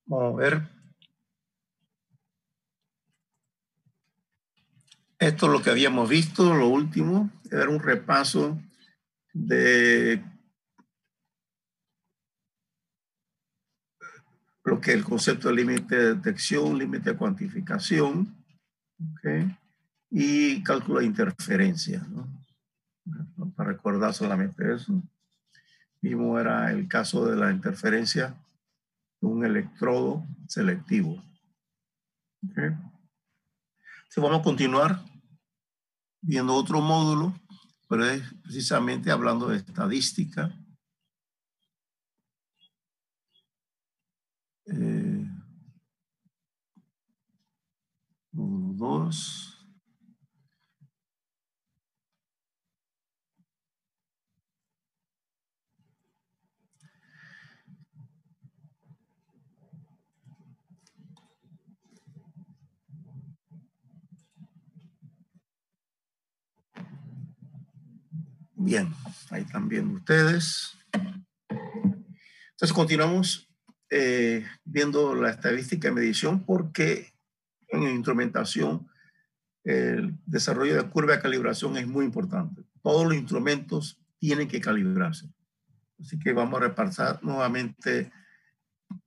Vamos a ver. Esto es lo que habíamos visto, lo último, era un repaso de lo que es el concepto de límite de detección, límite de cuantificación, ¿okay? Y cálculo de interferencia, ¿no? Para recordar solamente eso. Mismo era el caso de la interferencia de un electrodo selectivo. ¿Okay? Entonces vamos a continuar viendo otro módulo, pero es precisamente hablando de estadística. Módulo 2. Bien, ahí están viendo ustedes. Entonces continuamos viendo la estadística de medición porque en instrumentación el desarrollo de curva de calibración es muy importante. Todos los instrumentos tienen que calibrarse. Así que vamos a repasar nuevamente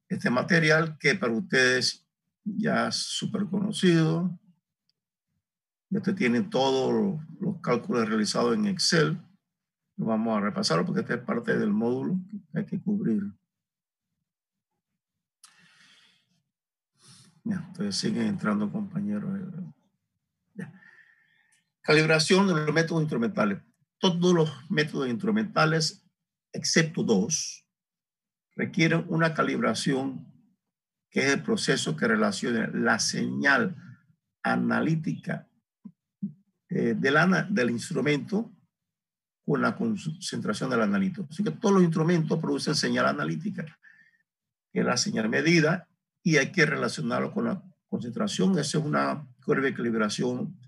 este material que para ustedes ya es súper conocido. Ya te tienen todos los cálculos realizados en Excel. Vamos a repasarlo porque esta es parte del módulo que hay que cubrir. Ya, entonces siguen entrando compañeros. Ya. Calibración de los métodos instrumentales. Todos los métodos instrumentales, excepto dos, requieren una calibración que es el proceso que relaciona la señal analítica del instrumento con la concentración del analito. Así que todos los instrumentos producen señal analítica, que es la señal medida, y hay que relacionarlo con la concentración. Esa es una curva de calibración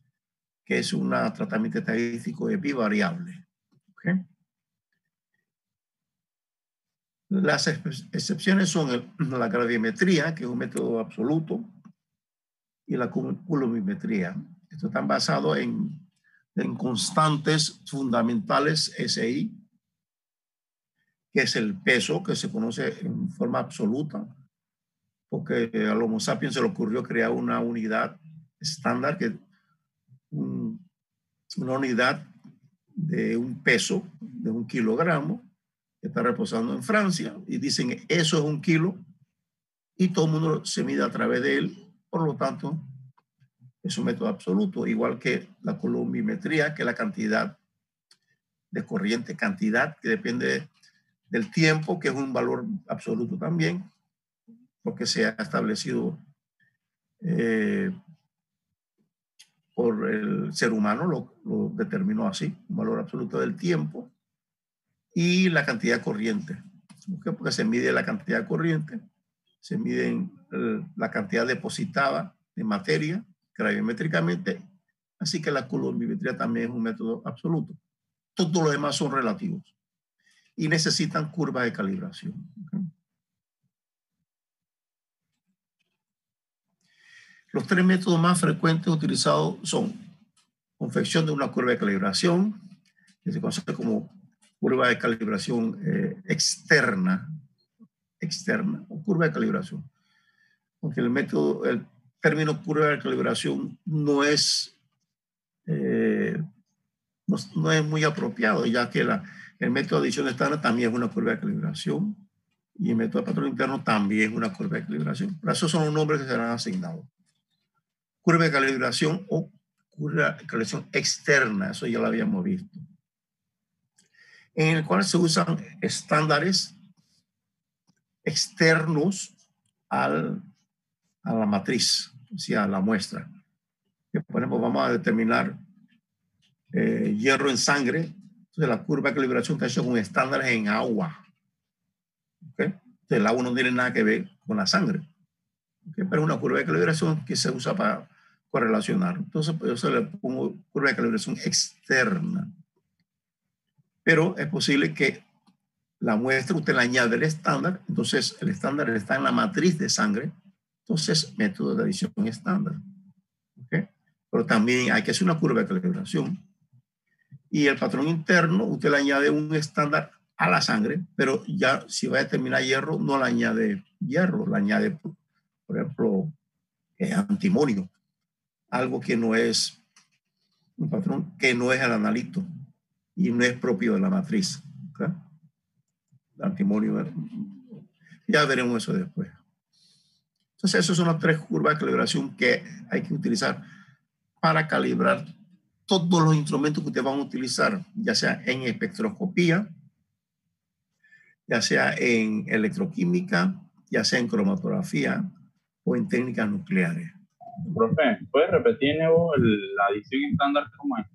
que es un tratamiento estadístico de bivariable. ¿Okay? Las excepciones son la gradiometría, que es un método absoluto, y la coulombmetría. Estos están basados en constantes fundamentales SI, que es el peso, que se conoce en forma absoluta, porque al Homo sapiens se le ocurrió crear una unidad estándar, que una unidad de un peso de 1 kilogramo, que está reposando en Francia, y dicen eso es 1 kilo, y todo el mundo se mide a través de él. Por lo tanto, es un método absoluto, igual que la coulombimetría, que es la cantidad de corriente, cantidad que depende del tiempo, que es un valor absoluto también, porque se ha establecido por el ser humano, lo determinó así, un valor absoluto del tiempo, y la cantidad corriente, ¿okay? Porque se mide la cantidad corriente, se mide la cantidad depositada de materia graviométricamente, así que la coulombimetría también es un método absoluto. Todos los demás son relativos y necesitan curvas de calibración. ¿Okay? Los tres métodos más frecuentes utilizados son confección de una curva de calibración, que se conoce como curva de calibración externa o curva de calibración. Porque el término curva de calibración no es muy apropiado, ya que el método de adición estándar también es una curva de calibración y el método de patrón interno también es una curva de calibración. Pero esos son los nombres que serán asignados. Curva de calibración o curva de calibración externa, eso ya lo habíamos visto, en el cual se usan estándares externos a la matriz, o sea, a la muestra. Por ejemplo, vamos a determinar hierro en sangre. Entonces, la curva de calibración está hecha con estándares en agua. ¿Okay? Entonces, el agua no tiene nada que ver con la sangre. ¿Okay? Pero es una curva de calibración que se usa para correlacionar. Entonces, yo se le pongo curva de calibración externa. Pero es posible que la muestra, usted le añade el estándar, entonces el estándar está en la matriz de sangre, entonces método de adición estándar. ¿Okay? Pero también hay que hacer una curva de calibración. Y el patrón interno, usted le añade un estándar a la sangre, pero ya si va a determinar hierro, no le añade hierro, le añade, por ejemplo, antimonio, algo que no es un patrón, que no es el analito y no es propio de la matriz. ¿Okay? El antimonio, ya veremos eso después. Entonces, esas son las 3 curvas de calibración que hay que utilizar para calibrar todos los instrumentos que ustedes van a utilizar, ya sea en espectroscopía, ya sea en electroquímica, ya sea en cromatografía o en técnicas nucleares. Profe, ¿puedes repetir de nuevo la adición estándar cómo es?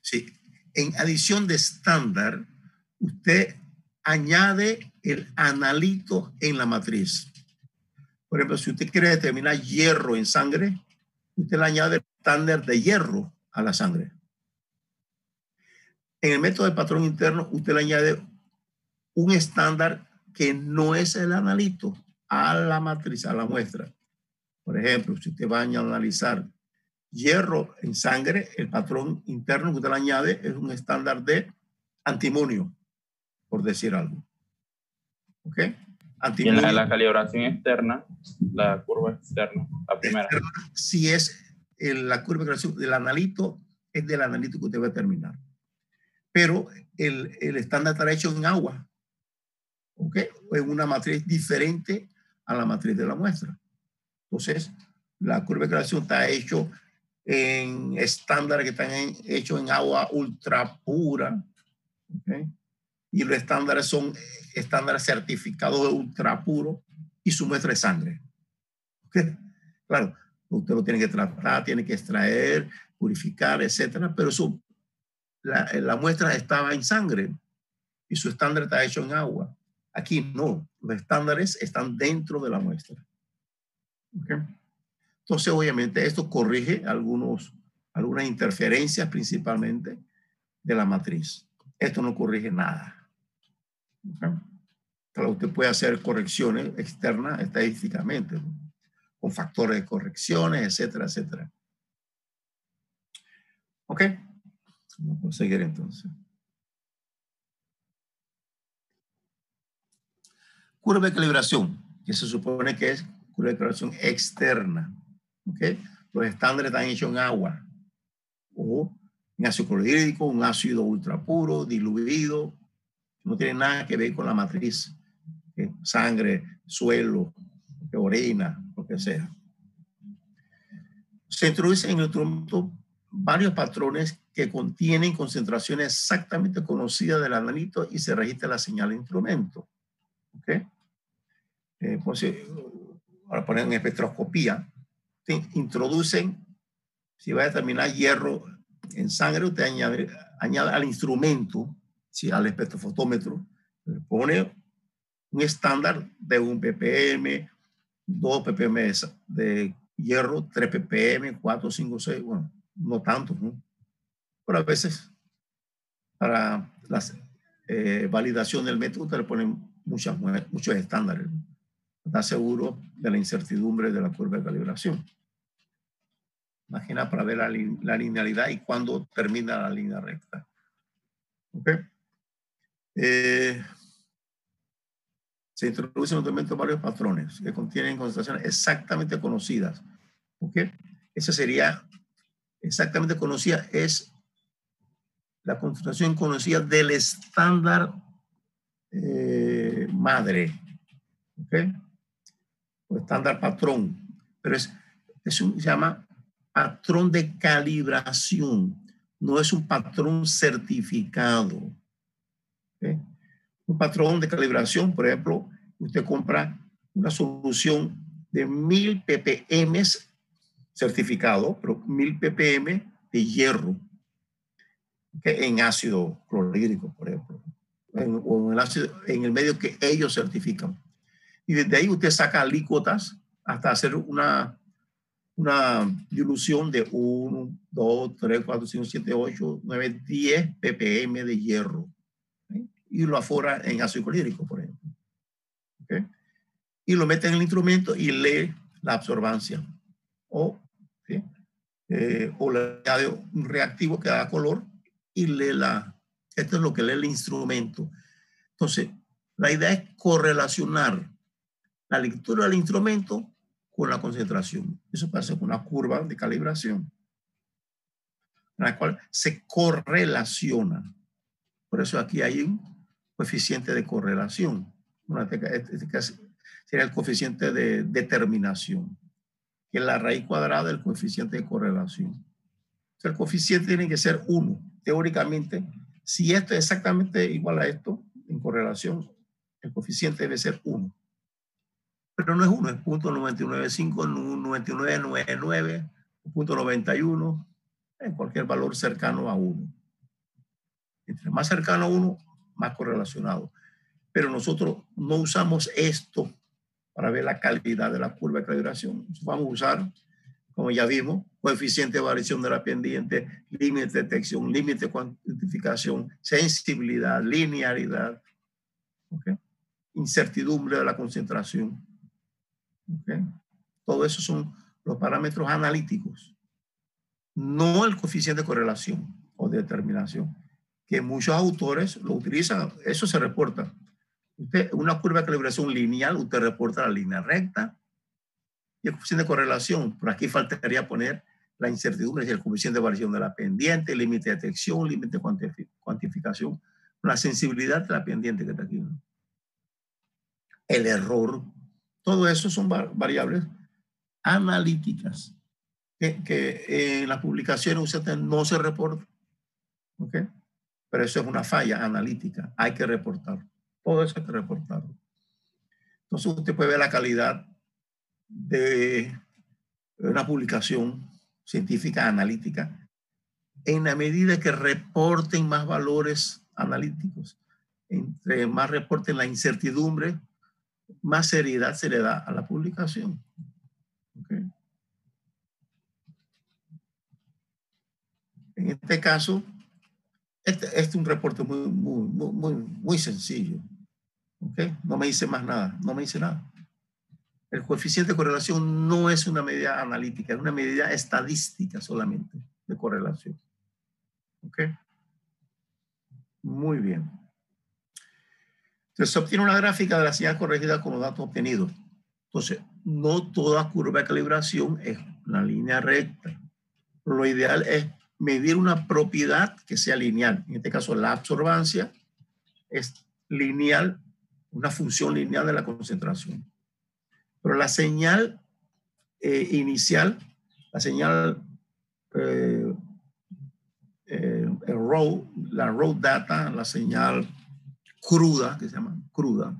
Sí, en adición de estándar, usted añade el analito en la matriz. Por ejemplo, si usted quiere determinar hierro en sangre, usted le añade el estándar de hierro a la sangre. En el método de patrón interno, usted le añade un estándar que no es el analito a la matriz, a la muestra. Por ejemplo, si usted va a analizar hierro en sangre, el patrón interno que usted le añade es un estándar de antimonio, por decir algo. ¿Ok? Antimonio. Y en la calibración externa, la curva externa, la primera. Si es la curva de calibración del analito, es del analito que usted va a determinar. Pero el estándar estará hecho en agua, ¿ok? O en una matriz diferente a la matriz de la muestra. Entonces, la curva de calibración está hecho en estándares que están hechos en agua ultra pura, ¿okay? Y los estándares son estándares certificados de ultra puro y su muestra de sangre. ¿Okay? Claro, usted lo tiene que tratar, tiene que extraer, purificar, etcétera, pero la muestra estaba en sangre y su estándar está hecho en agua. Aquí no, los estándares están dentro de la muestra. ¿Okay? Entonces, obviamente, esto corrige algunas interferencias principalmente de la matriz. Esto no corrige nada. ¿Okay? Claro, usted puede hacer correcciones externas estadísticamente, ¿no? Con factores de correcciones, etcétera, etcétera. ¿Ok? Vamos a proseguir entonces. Curva de calibración, que se supone que es curva de calibración externa. ¿Ok? Los estándares están hechos en agua o en ácido clorhídrico, un ácido ultra puro, diluido. No tiene nada que ver con la matriz. Sangre, suelo, orina, lo que sea. Se introducen en el instrumento varios patrones que contienen concentraciones exactamente conocidas del analito y se registra la señal de instrumento. ¿Okay? Pues, ahora ponen en espectroscopía, introducen, si va a determinar hierro en sangre, usted añade al instrumento, ¿sí? Al espectrofotómetro, le pone un estándar de 1 ppm, 2 ppm de hierro, 3 ppm, 4, 5, 6, bueno, no tanto, ¿no? Pero a veces para la validación del método usted le ponen muchos estándares, ¿no? Está seguro de la incertidumbre de la curva de calibración. Imagina para ver la linealidad y cuándo termina la línea recta. ¿Ok? Se introducen en el documento varios patrones que contienen concentraciones exactamente conocidas. ¿Ok? Esa sería exactamente conocida, es la concentración conocida del estándar madre. ¿Ok? O estándar patrón. Pero se llama patrón de calibración. No es un patrón certificado. ¿Ok? Un patrón de calibración, por ejemplo, usted compra una solución de 1000 ppm certificado, pero 1000 ppm de hierro, ¿okay? En ácido clorhídrico, por ejemplo, o en el medio que ellos certifican. Y desde ahí usted saca alícuotas hasta hacer una dilución de 1, 2, 3, 4, 5, 7, 8, 9, 10 ppm de hierro. y lo afora en ácido clorhídrico, por ejemplo. ¿Okay? Y lo mete en el instrumento y lee la absorbancia. O, ¿sí? O le añade un reactivo que da color y lee esto es lo que lee el instrumento. Entonces, la idea es correlacionar la lectura del instrumento con la concentración. Eso pasa con una curva de calibración, en la cual se correlaciona. Por eso aquí hay un coeficiente de correlación. Este caso sería el coeficiente de determinación, que es la raíz cuadrada del coeficiente de correlación. O sea, el coeficiente tiene que ser 1. Teóricamente, si esto es exactamente igual a esto, en correlación, el coeficiente debe ser 1. Pero no es 1, es 0.995, 9999, 0.91, en cualquier valor cercano a 1. Entre más cercano a 1, más correlacionado. Pero nosotros no usamos esto para ver la calidad de la curva de calibración. Vamos a usar, como ya vimos, coeficiente de variación de la pendiente, límite de detección, límite de cuantificación, sensibilidad, linearidad, ¿okay? Incertidumbre de la concentración. ¿Okay? Todo eso son los parámetros analíticos, no el coeficiente de correlación o de determinación, que muchos autores lo utilizan. Eso se reporta. Una curva de calibración lineal, usted reporta la línea recta y el coeficiente de correlación. Por aquí faltaría poner la incertidumbre, el coeficiente de variación de la pendiente, límite de detección, límite de cuantificación, la sensibilidad de la pendiente que está aquí, ¿no? El error. Todo eso son variables analíticas que en las publicaciones usted no se reporta. ¿Okay? Pero eso es una falla analítica. Hay que reportar. Todo eso hay que reportarlo. Entonces usted puede ver la calidad de una publicación científica analítica en la medida que reporten más valores analíticos. Entre más reporten la incertidumbre, más seriedad se le da a la publicación. ¿Okay? En este caso, este es un reporte muy sencillo. ¿Okay? No me dice más nada, no me dice nada. El coeficiente de correlación no es una medida analítica, es una medida estadística solamente de correlación. ¿Ok? Muy bien. Entonces se obtiene una gráfica de la señal corregida con los datos obtenidos. Entonces, no toda curva de calibración es una línea recta. Lo ideal es medir una propiedad que sea lineal. En este caso, la absorbancia es lineal, una función lineal de la concentración. Pero la señal inicial, la señal la raw data, la señal cruda, que se llama cruda,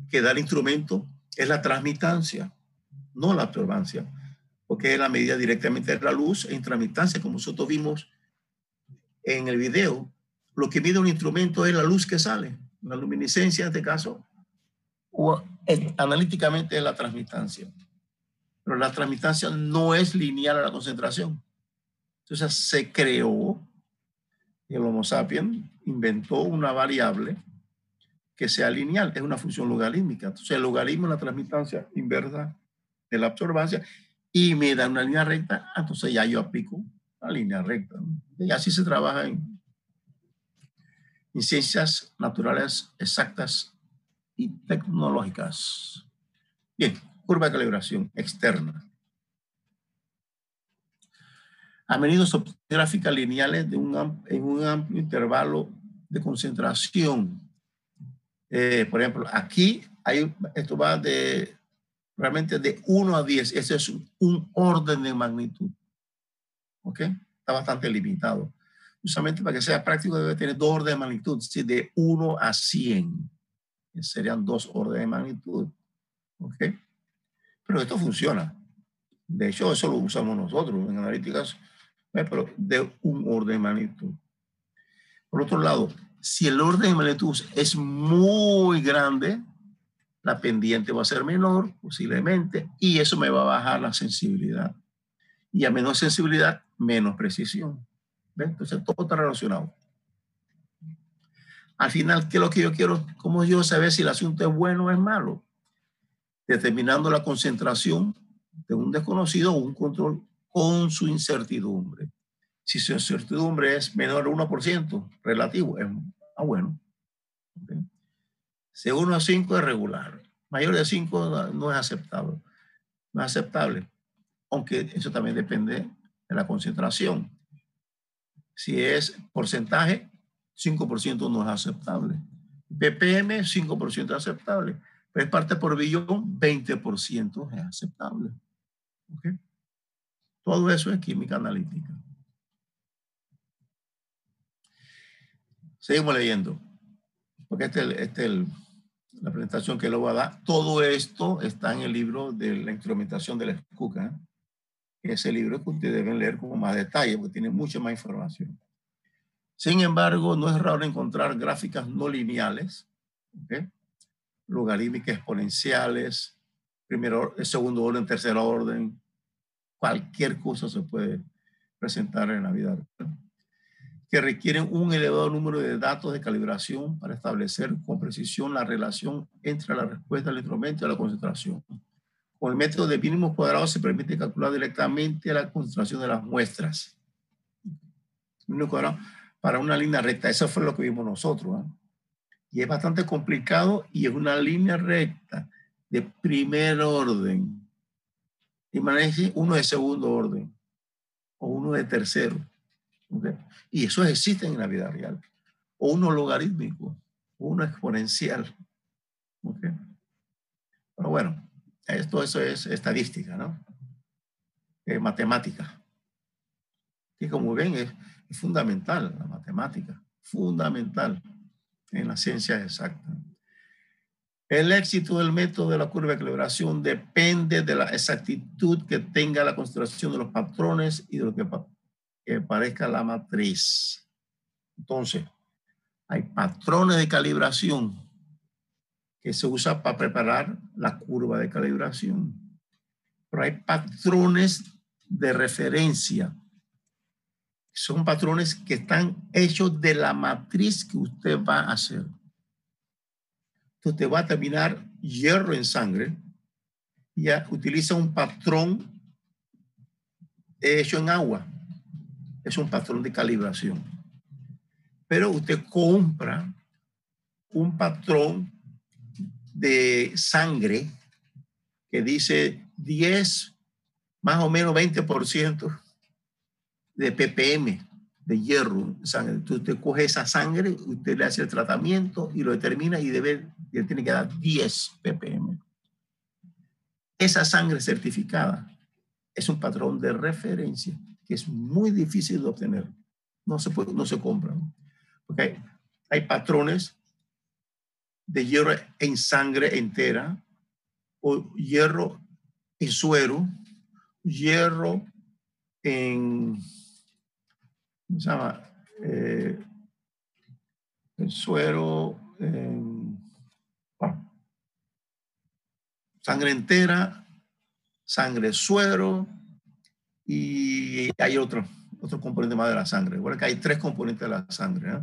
que da el instrumento, es la transmitancia, no la absorbancia, porque es la medida directamente de la luz en transmitancia, como nosotros vimos en el video. Lo que mide un instrumento es la luz que sale, la luminiscencia en este caso, o analíticamente es la transmitancia. Pero la transmitancia no es lineal a la concentración. Entonces se creó, y el Homo sapiens inventó una variable que sea lineal, es una función logarítmica. Entonces el logaritmo es la transmitancia inversa de la absorbancia y me da una línea recta, entonces ya yo aplico la línea recta. Y así se trabaja en ciencias naturales exactas y tecnológicas. Bien, curva de calibración externa. A menudo se obtienen gráficas lineales en un amplio intervalo de concentración. Por ejemplo, aquí esto va realmente de 1 a 10. Ese es un orden de magnitud. ¿Ok? Está bastante limitado. Justamente para que sea práctico debe tener 2 órdenes de magnitud, es decir, de 1 a 100. Serían 2 órdenes de magnitud. ¿Ok? Pero esto funciona. De hecho, eso lo usamos nosotros en analíticas, pero de un orden de magnitud. Por otro lado, si el orden de magnitud es muy grande, la pendiente va a ser menor, posiblemente, y eso me va a bajar la sensibilidad. Y a menor sensibilidad, menos precisión. ¿Ven? Entonces, todo está relacionado. Al final, ¿qué es lo que yo quiero? ¿Cómo yo saber si el asunto es bueno o es malo? Determinando la concentración de un desconocido o un control con su incertidumbre. Si su incertidumbre es menor al 1% relativo, es bueno. ¿Okay? Si 1 a 5 es regular. Mayor de 5 no es aceptable. No es aceptable. Aunque eso también depende de la concentración. Si es porcentaje, 5% no es aceptable. ppm, 5% es aceptable. Pero es parte por billón, 20% es aceptable. ¿Okay? Todo eso es química analítica. Seguimos leyendo. Porque la presentación que lo voy a dar. Todo esto está en el libro de la instrumentación de la SCUCA. Ese libro que ustedes deben leer con más detalle porque tiene mucha más información. Sin embargo, no es raro encontrar gráficas no lineales, ¿okay? Logarítmicas exponenciales, segundo orden, tercer orden, cualquier cosa se puede presentar en la vida real, que requieren un elevado número de datos de calibración para establecer con precisión la relación entre la respuesta del instrumento y la concentración. Con el método de mínimos cuadrados se permite calcular directamente la concentración de las muestras. Mínimo cuadrado para una línea recta, eso fue lo que vimos nosotros, ¿eh? Y es bastante complicado y es una línea recta de primer orden. Imagínense uno de segundo orden o uno de tercero. ¿Okay? Y eso existe en la vida real. O uno logarítmico, o uno exponencial. ¿Okay? Pero bueno, eso es estadística, ¿no? Matemática. Que como ven es fundamental la matemática, fundamental en las ciencias exactas. El éxito del método de la curva de calibración depende de la exactitud que tenga la consideración de los patrones y de lo que parezca la matriz. Entonces, hay patrones de calibración que se usan para preparar la curva de calibración. Pero hay patrones de referencia. Son patrones que están hechos de la matriz que usted va a hacer. Usted va a terminar hierro en sangre y ya utiliza un patrón hecho en agua. Es un patrón de calibración. Pero usted compra un patrón de sangre que dice 10, más o menos 20% de ppm de hierro en sangre. Entonces usted coge esa sangre, usted le hace el tratamiento y lo determina y tiene que dar 10 ppm. Esa sangre certificada es un patrón de referencia que es muy difícil de obtener. No se compra. Okay. Hay patrones de hierro en sangre entera o hierro en suero, hierro en, ¿cómo se llama? En suero, sangre entera, sangre suero y hay otro componente más de la sangre. Bueno, que hay 3 componentes de la sangre, ¿eh?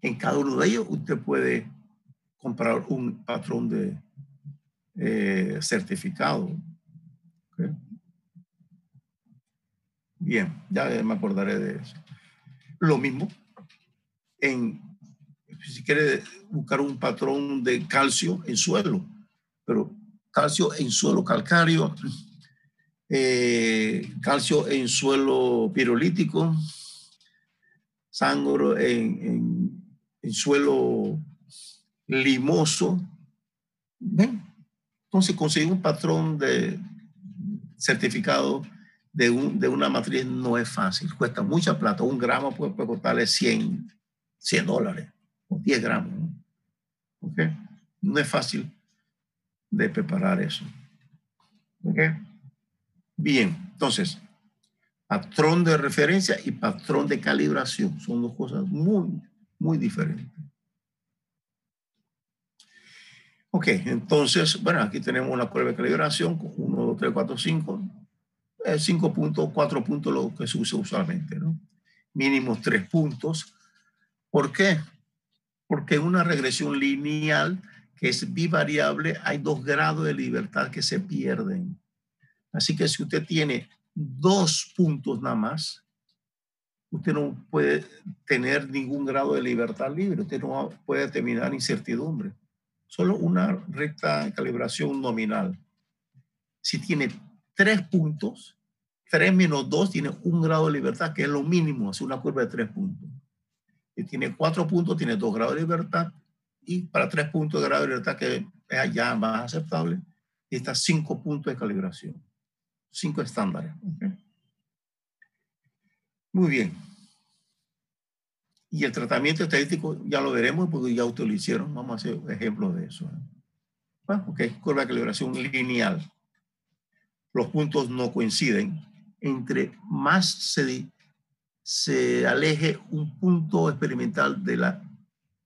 En cada uno de ellos usted puede comprar un patrón de certificado. ¿Okay? Bien, ya me acordaré de eso. Lo mismo, si quiere buscar un patrón de calcio en suelo, pero calcio en suelo calcáreo, calcio en suelo pirolítico, sangre en suelo limoso. ¿Ven? Entonces conseguir un patrón de certificado de una matriz no es fácil, cuesta mucha plata. Un gramo puede costarle $100 o 10 gramos. ¿Okay? No es fácil de preparar eso. ¿Okay? Bien, entonces, patrón de referencia y patrón de calibración son 2 cosas muy, muy diferentes. Ok, entonces, bueno, aquí tenemos una prueba de calibración con 1, 2, 3, 4, 5. 5 puntos, 4 puntos lo que se usa usualmente, ¿no? Mínimo 3 puntos. ¿Por qué? Porque en una regresión lineal que es bivariable hay 2 grados de libertad que se pierden. Así que si usted tiene 2 puntos nada más, usted no puede tener ningún grado de libertad libre, usted no puede terminar incertidumbre. Solo una recta de calibración nominal. Si tiene 3 puntos, 3 menos 2 tiene 1 grado de libertad, que es lo mínimo, es una curva de 3 puntos. Si tiene 4 puntos, tiene 2 grados de libertad, y para 3 puntos de grado de libertad, que es ya más aceptable, está 5 puntos de calibración, 5 estándares. ¿Okay? Muy bien. Y el tratamiento estadístico ya lo veremos porque ya ustedes lo hicieron. Vamos a hacer ejemplos de eso. Bueno, ok, curva de calibración lineal. Los puntos no coinciden. Entre más se aleje un punto experimental de la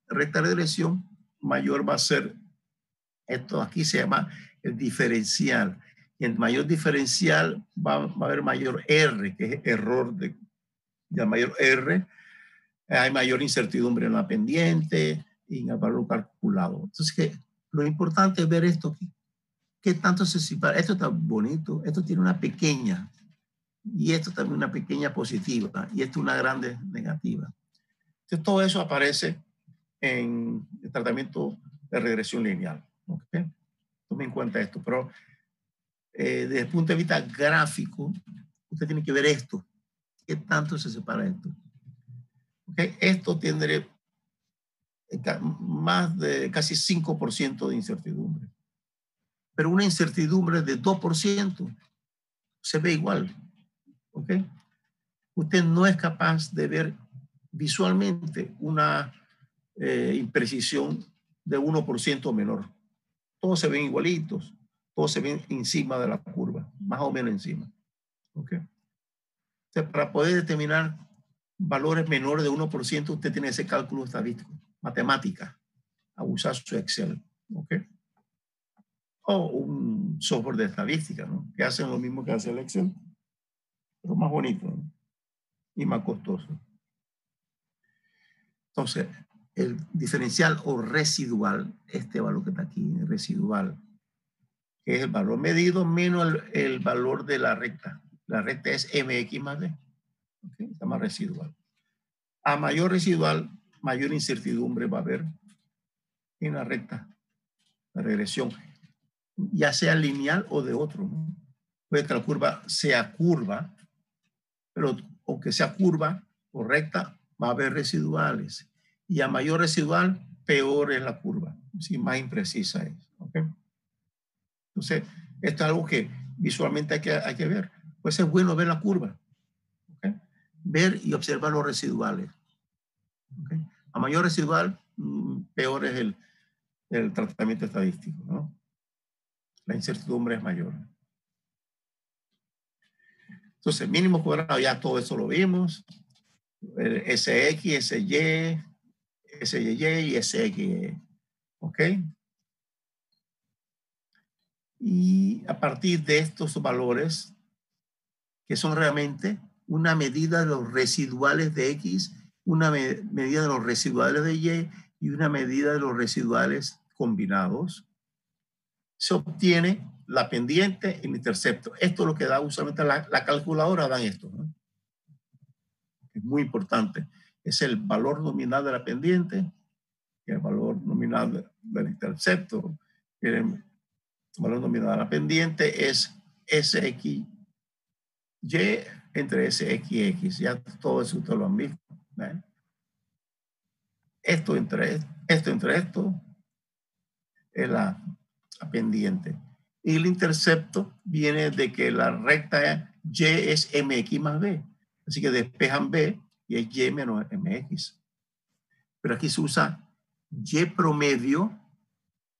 recta de regresión, mayor va a ser, esto aquí se llama el diferencial. Y en mayor diferencial va a haber mayor R, que es error de mayor R, hay mayor incertidumbre en la pendiente y en el valor calculado. Entonces, lo importante es ver esto aquí. ¿Qué tanto se separa? Esto está bonito, esto tiene una pequeña, y esto también una pequeña positiva, y esto una grande negativa. Entonces, todo eso aparece en el tratamiento de regresión lineal. ¿Okay? Tome en cuenta esto, pero desde el punto de vista gráfico, usted tiene que ver esto. ¿Qué tanto se separa esto? ¿Okay? Esto tiene más de casi 5% de incertidumbre. Pero una incertidumbre de 2% se ve igual. ¿Ok? Usted no es capaz de ver visualmente una imprecisión de 1% menor. Todos se ven igualitos, todos se ven encima de la curva, más o menos encima. ¿Ok? Entonces, para poder determinar valores menores de 1%, usted tiene ese cálculo estadístico, matemática, a usar su Excel. ¿Ok? O un software de estadística, ¿no? Que hacen lo mismo que hace el Excel, pero más bonito, ¿no? Y más costoso. Entonces, el diferencial o residual, este valor que está aquí, residual, que es el valor medido menos el valor de la recta. La recta es mx más d. ¿Okay? Se llama residual. A mayor residual, mayor incertidumbre va a haber en la recta, la regresión, ya sea lineal o de otro, ¿no? Puede que la curva sea curva, pero aunque sea curva o recta, va a haber residuales. Y a mayor residual, peor es la curva, ¿sí? Más imprecisa es. ¿Okay? Entonces, esto es algo que visualmente hay que ver. Pues es bueno ver la curva. ¿Okay? Ver y observar los residuales. ¿Okay? A mayor residual, peor es el tratamiento estadístico, ¿no? La incertidumbre es mayor. Entonces, mínimo cuadrado, ya todo eso lo vimos. SX, SY, SYY y SXY. ¿Ok? Y a partir de estos valores, que son realmente una medida de los residuales de X, una medida de los residuales de Y y una medida de los residuales combinados, se obtiene la pendiente y el intercepto. Esto es lo que da usualmente la calculadora, dan esto, ¿no? Es muy importante. Es el valor nominal de la pendiente y el valor nominal del intercepto. El valor nominal de la pendiente es SXY entre SXX. Ya todo eso ustedes lo han visto. ¿Eh? Esto entre esto es la pendiente. Y el intercepto viene de que la recta Y es MX más B. Así que despejan B y es Y menos MX. Pero aquí se usa Y promedio,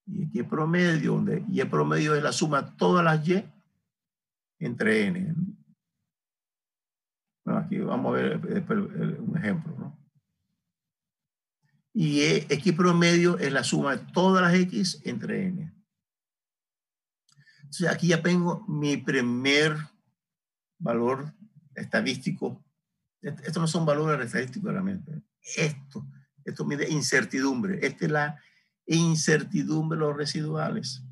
y Y promedio, donde Y promedio es la suma de todas las Y entre N. Bueno, aquí vamos a ver un ejemplo, ¿no? Y X promedio es la suma de todas las X entre N. Entonces aquí ya tengo mi primer valor estadístico. Estos no son valores estadísticos realmente. Esto Esto mide incertidumbre. Esta es la incertidumbre de los residuales,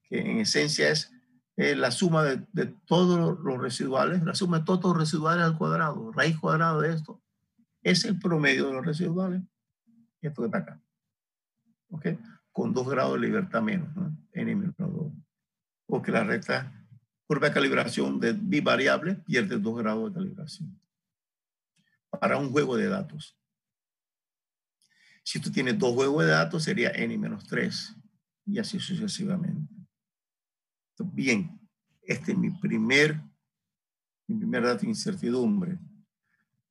que en esencia es la suma de todos los residuales, la suma de todos los residuales al cuadrado, raíz cuadrada de esto. Es el promedio de los residuales. Esto que está acá. ¿Ok? Con 2 grados de libertad menos, ¿no? N menos 2. Porque la recta curva de calibración de bivariable pierde 2 grados de calibración. Para un juego de datos. Si tú tienes 2 juegos de datos, sería N menos 3. Y así sucesivamente. Entonces, bien, este es mi primer dato de incertidumbre.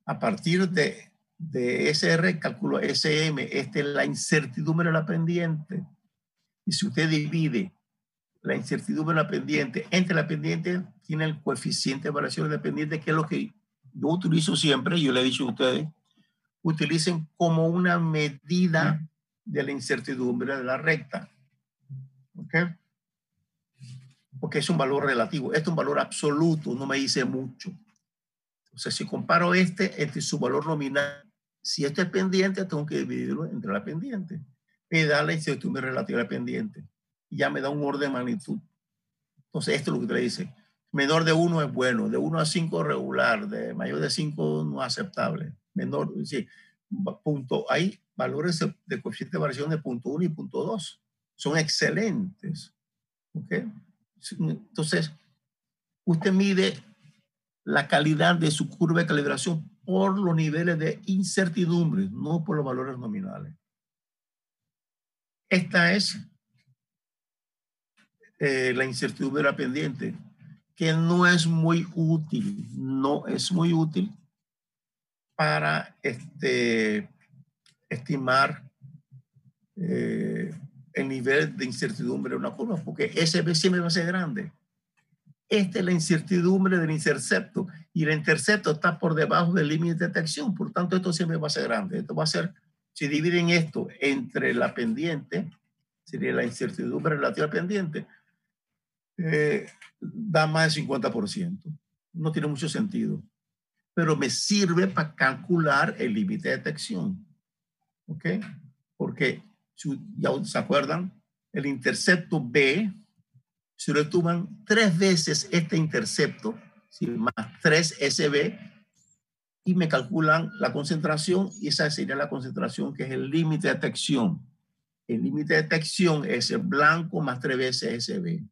A partir de SR, calculo SM. Esta es la incertidumbre de la pendiente. Y si usted divide la incertidumbre de la pendiente entre la pendiente, tiene el coeficiente de variación de la pendiente, que es lo que yo utilizo siempre. Yo le he dicho a ustedes, utilicen como una medida de la incertidumbre de la recta. ¿Ok? Porque es un valor relativo. Este es un valor absoluto, no me dice mucho. Entonces, si comparo entre su valor nominal, si esto es pendiente, tengo que dividirlo entre la pendiente. Me da la incertidumbre relativa a la pendiente. Y ya me da un orden de magnitud. Entonces, esto es lo que te dice. Menor de 1 es bueno, de 1 a 5 regular, de mayor de 5 no aceptable. Menor, sí, punto, hay valores de coeficiente de variación de punto 1 y punto 2. Son excelentes. ¿Ok? Entonces, usted mide la calidad de su curva de calibración por los niveles de incertidumbre, no por los valores nominales. Esta es la incertidumbre de la pendiente, que no es muy útil, para estimar el nivel de incertidumbre de una curva, porque SB siempre va a ser grande. Esta es la incertidumbre del intercepto, y el intercepto está por debajo del límite de detección, por tanto esto siempre va a ser grande. Esto va a ser, si dividen esto entre la pendiente, sería la incertidumbre relativa al pendiente, da más del 50%. No tiene mucho sentido, pero me sirve para calcular el límite de detección. ¿Ok? Porque, ya se acuerdan, el intercepto B, si lo toman 3 veces este intercepto, ¿sí? Más 3 SB, y me calculan la concentración, y esa sería la concentración que es el límite de detección. El límite de detección es el blanco más 3 veces SB.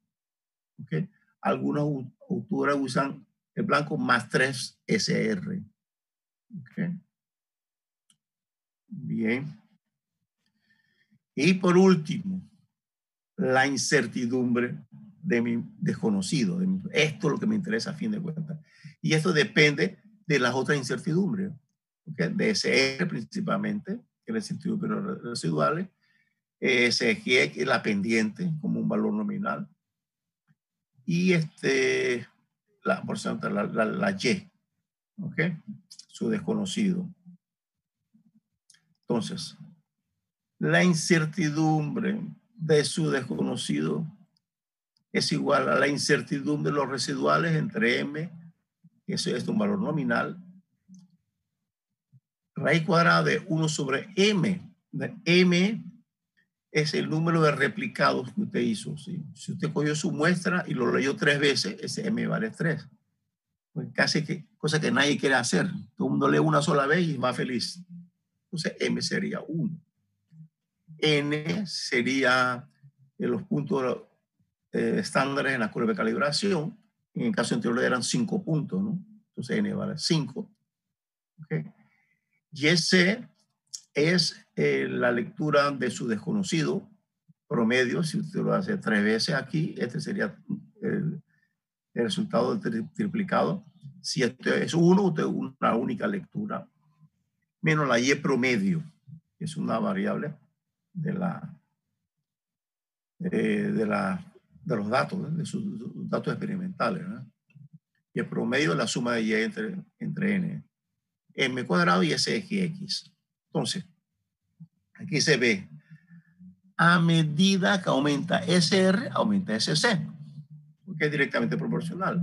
¿Okay? Algunos autores usan el blanco más 3 SR. ¿Okay? Bien. Y por último, la incertidumbre de mi desconocido. Esto es lo que me interesa a fin de cuentas. Y esto depende de las otras incertidumbres. ¿Okay? De SR principalmente, que es la incertidumbre residuales. SG, que es la pendiente, como un valor nominal. Y la Y, ¿ok? Su desconocido. Entonces, la incertidumbre de su desconocido es igual a la incertidumbre de los residuales entre M, que eso es un valor nominal, raíz cuadrada de 1 sobre M. M es el número de replicados que usted hizo. ¿Sí? Si usted cogió su muestra y lo leyó 3 veces, ese M vale 3. Pues casi que cosa que nadie quiere hacer. Todo el mundo lee una sola vez y va feliz. Entonces M sería 1. N sería los puntos estándares en la curva de calibración. En el caso anterior eran 5 puntos, ¿no? Entonces N vale 5. ¿Okay? YC es la lectura de su desconocido promedio. Si usted lo hace 3 veces aquí, este sería el resultado del triplicado. Si esto es 1, usted una única lectura, menos la Y promedio, que es una variable de los datos, ¿no? De sus datos experimentales, ¿no? Y el promedio es la suma de Y entre N, M cuadrado y SX. Entonces, aquí se ve, a medida que aumenta SR, aumenta SC, porque es directamente proporcional.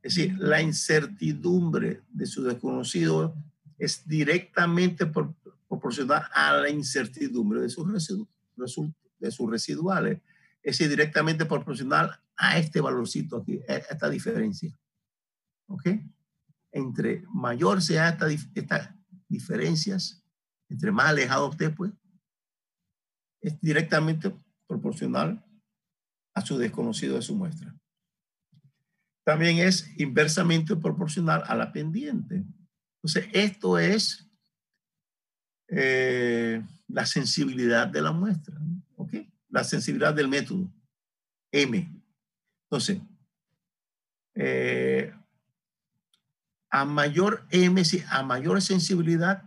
Es decir, la incertidumbre de su desconocido es directamente proporcional a la incertidumbre de sus residuales. Es decir, directamente proporcional a este valorcito aquí, a esta diferencia. ¿Ok? Entre mayor sea estas diferencias, entre más alejado usted, pues, es directamente proporcional a su desconocido de su muestra. También es inversamente proporcional a la pendiente. Entonces, esto es la sensibilidad de la muestra, ¿ok? La sensibilidad del método, M. Entonces, a mayor M, a mayor sensibilidad,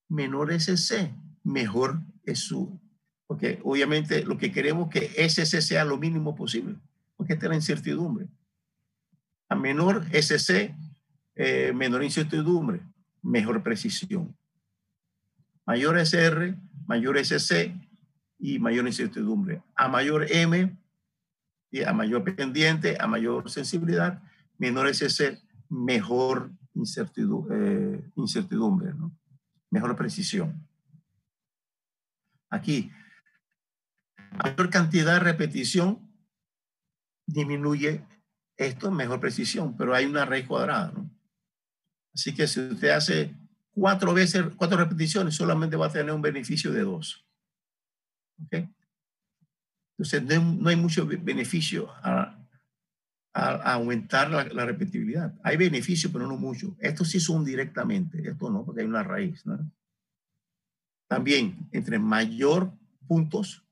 menor SC, mejor es su... Porque obviamente lo que queremos es que SC sea lo mínimo posible, porque esta es la incertidumbre. A menor SC, menor incertidumbre, mejor precisión. Mayor SR, mayor SC y mayor incertidumbre. A mayor M, y a mayor pendiente, a mayor sensibilidad, menor SC, mejor incertidumbre, ¿no? Mejor precisión. Aquí, mayor cantidad de repetición disminuye esto, mejor precisión, pero hay una raíz cuadrada, ¿no? Así que si usted hace 4 repeticiones, solamente va a tener un beneficio de 2. ¿Ok? Entonces, no hay mucho beneficio a aumentar la repetibilidad. Hay beneficio, pero no mucho. Esto sí son directamente, esto no, porque hay una raíz, ¿no? También, entre mayor puntos,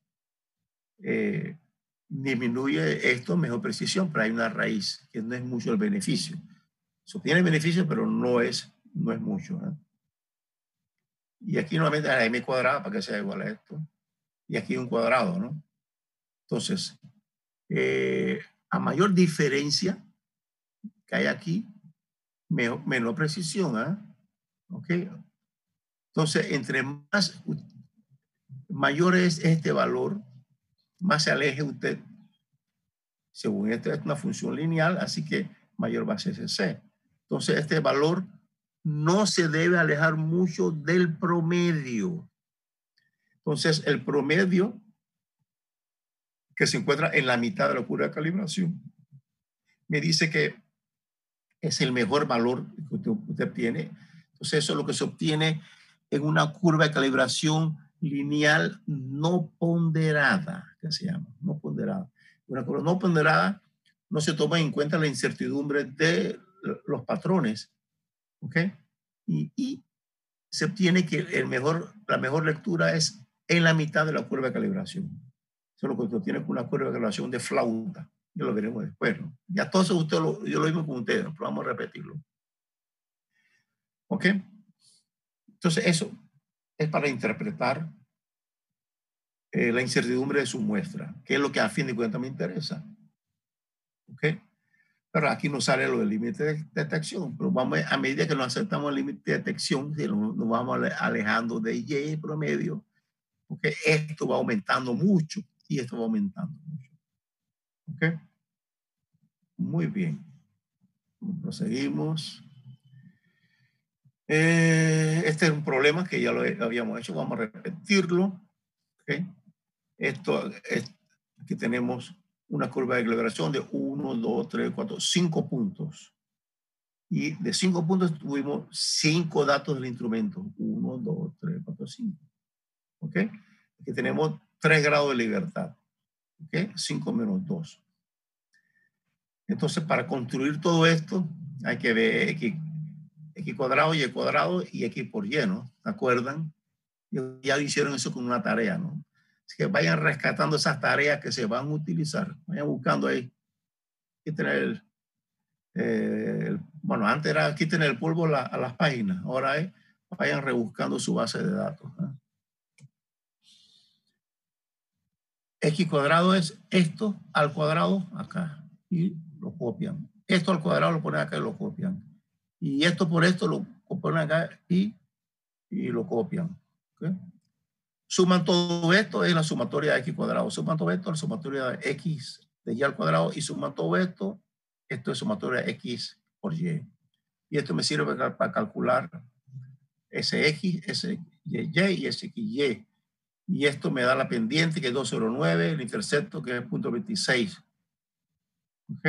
disminuye esto, mejor precisión, pero hay una raíz, que no es mucho el beneficio. Eso tiene beneficio, pero no es mucho, ¿no? Y aquí nuevamente la m cuadrada para que sea igual a esto. Y aquí un cuadrado, ¿no? Entonces, a mayor diferencia que hay aquí, menor precisión, ¿eh? ¿Ok? Entonces, entre mayor es este valor, más se aleje usted. Según esto es una función lineal, así que mayor va a ser C. Entonces, este valor no se debe alejar mucho del promedio. Entonces, el promedio que se encuentra en la mitad de la curva de calibración me dice que es el mejor valor que usted obtiene. Entonces, eso es lo que se obtiene en una curva de calibración lineal no ponderada, que se llama, no ponderada. Una curva no ponderada no se toma en cuenta la incertidumbre de los patrones, ¿ok? Y se obtiene que la mejor lectura es en la mitad de la curva de calibración. Eso es lo que usted obtiene con una curva de calibración de flauta. Ya lo veremos después, ¿no? Ya todo eso yo lo vimos con ustedes, pero vamos a repetirlo. ¿Ok? Entonces eso es para interpretar la incertidumbre de su muestra, que es lo que a fin de cuentas me interesa. ¿Ok? Pero aquí no sale lo del límite de detección, pero a medida que nos aceptamos el límite de detección, nos vamos alejando de Y promedio, porque esto va aumentando mucho y esto va aumentando mucho. ¿Ok? Muy bien. Proseguimos. Este es un problema que ya lo habíamos hecho, vamos a repetirlo. ¿Okay? Aquí tenemos una curva de calibración de 1, 2, 3, 4, 5 puntos. Y de 5 puntos tuvimos 5 datos del instrumento. 1, 2, 3, 4, 5. ¿Ok? Aquí tenemos 3 grados de libertad. ¿Ok? 5 menos 2. Entonces, para construir todo esto, hay que ver X cuadrado, Y cuadrado y X por Y, ¿no? ¿Se acuerdan? Ya hicieron eso con una tarea, ¿no? Así que vayan rescatando esas tareas que se van a utilizar. Vayan buscando ahí. Quiten bueno, antes era quiten el polvo a las páginas. Ahora vayan rebuscando su base de datos, ¿no? X cuadrado es esto al cuadrado acá. Y lo copian. Esto al cuadrado lo ponen acá y lo copian. Y esto por esto lo ponen acá y lo copian. ¿Okay? Suman todo esto, es la sumatoria de X cuadrado. Suman todo esto, la sumatoria de X de Y al cuadrado. Y suman todo esto es sumatoria de X por Y. Y esto me sirve para calcular SX, SY y SXY. Y esto me da la pendiente, que es 209, el intercepto, que es 0.26. ¿Ok?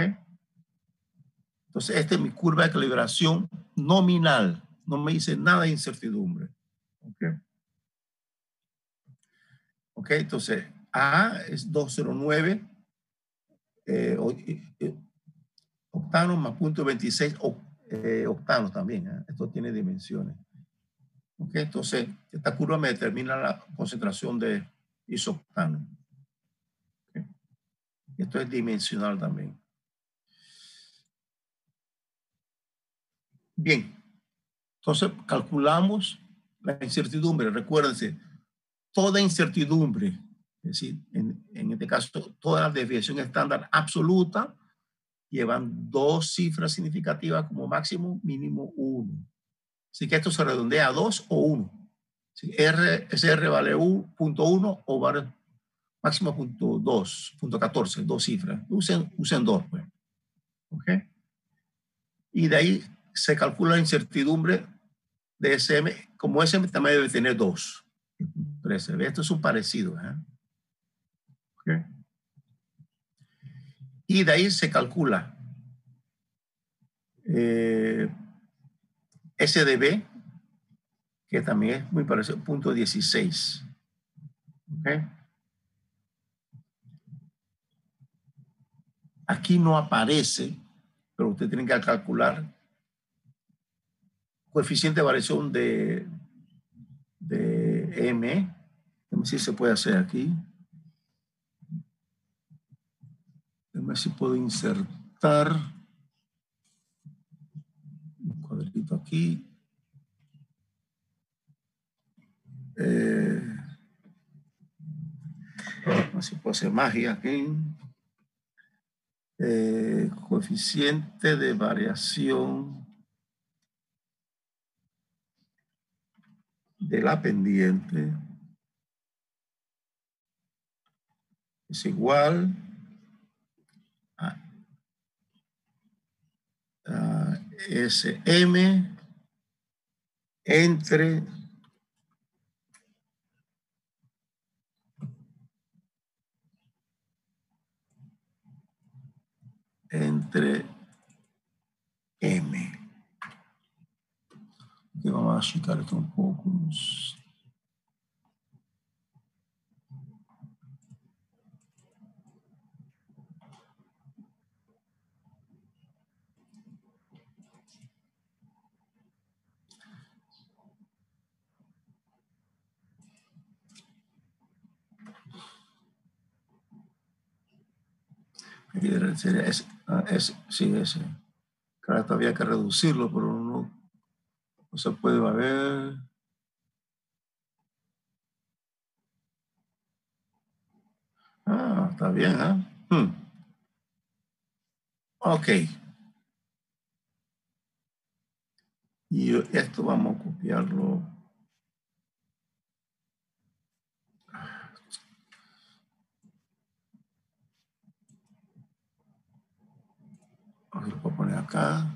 Entonces, esta es mi curva de calibración nominal. No me dice nada de incertidumbre. ¿Ok? ¿Ok? Entonces, A es 209 octanos más 0.26 octanos también. Esto tiene dimensiones. ¿Ok? Entonces, esta curva me determina la concentración de isoctano. ¿Ok? Esto es dimensional también. Bien, entonces calculamos la incertidumbre. Recuérdense, toda incertidumbre, es decir, en este caso, toda la desviación estándar absoluta llevan dos cifras significativas como máximo, mínimo 1. Así que esto se redondea a 2 o 1. Si R vale 1.1 o vale máximo 0.2, 0.14, dos cifras. Usen dos, pues. ¿Ok? Y de ahí se calcula la incertidumbre de SM. Como SM también debe tener 2. 13. Esto es un parecido. ¿Ok? Y de ahí se calcula SDB, que también es muy parecido, 0.16. ¿Ok? Aquí no aparece, pero usted tiene que calcular coeficiente de variación de M. Déjame ver si se puede hacer aquí. Déjame ver si puedo insertar un cuadrito aquí. A ver si puedo hacer magia aquí. Coeficiente de variación de la pendiente es igual a SM entre M. Aquí vamos a achicar esto un poco. Sí, ese. Claro, todavía hay que reducirlo, pero no se puede ver. Está bien, ¿eh? Ok. Y esto vamos a copiarlo. Lo voy a poner acá.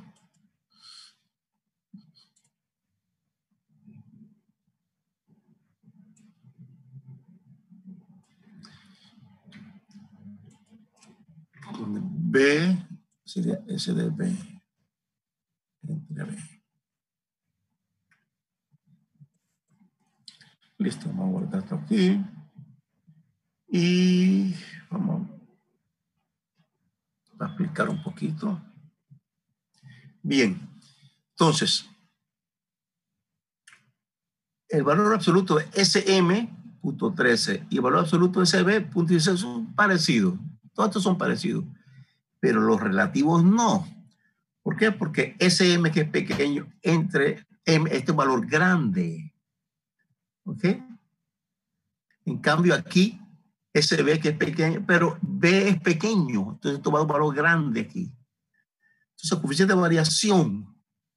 B sería SDB. Entre B. Listo, vamos a guardar esto aquí. Y vamos a explicar un poquito. Bien, entonces, el valor absoluto de SM.13 y el valor absoluto de SB.16 son parecidos. Todos estos son parecidos, pero los relativos no. ¿Por qué? Porque SM, que es pequeño, entre M, este valor grande. ¿Ok? En cambio aquí, SB, que es pequeño, pero B es pequeño. Entonces esto va a un valor grande aquí. Entonces el coeficiente de variación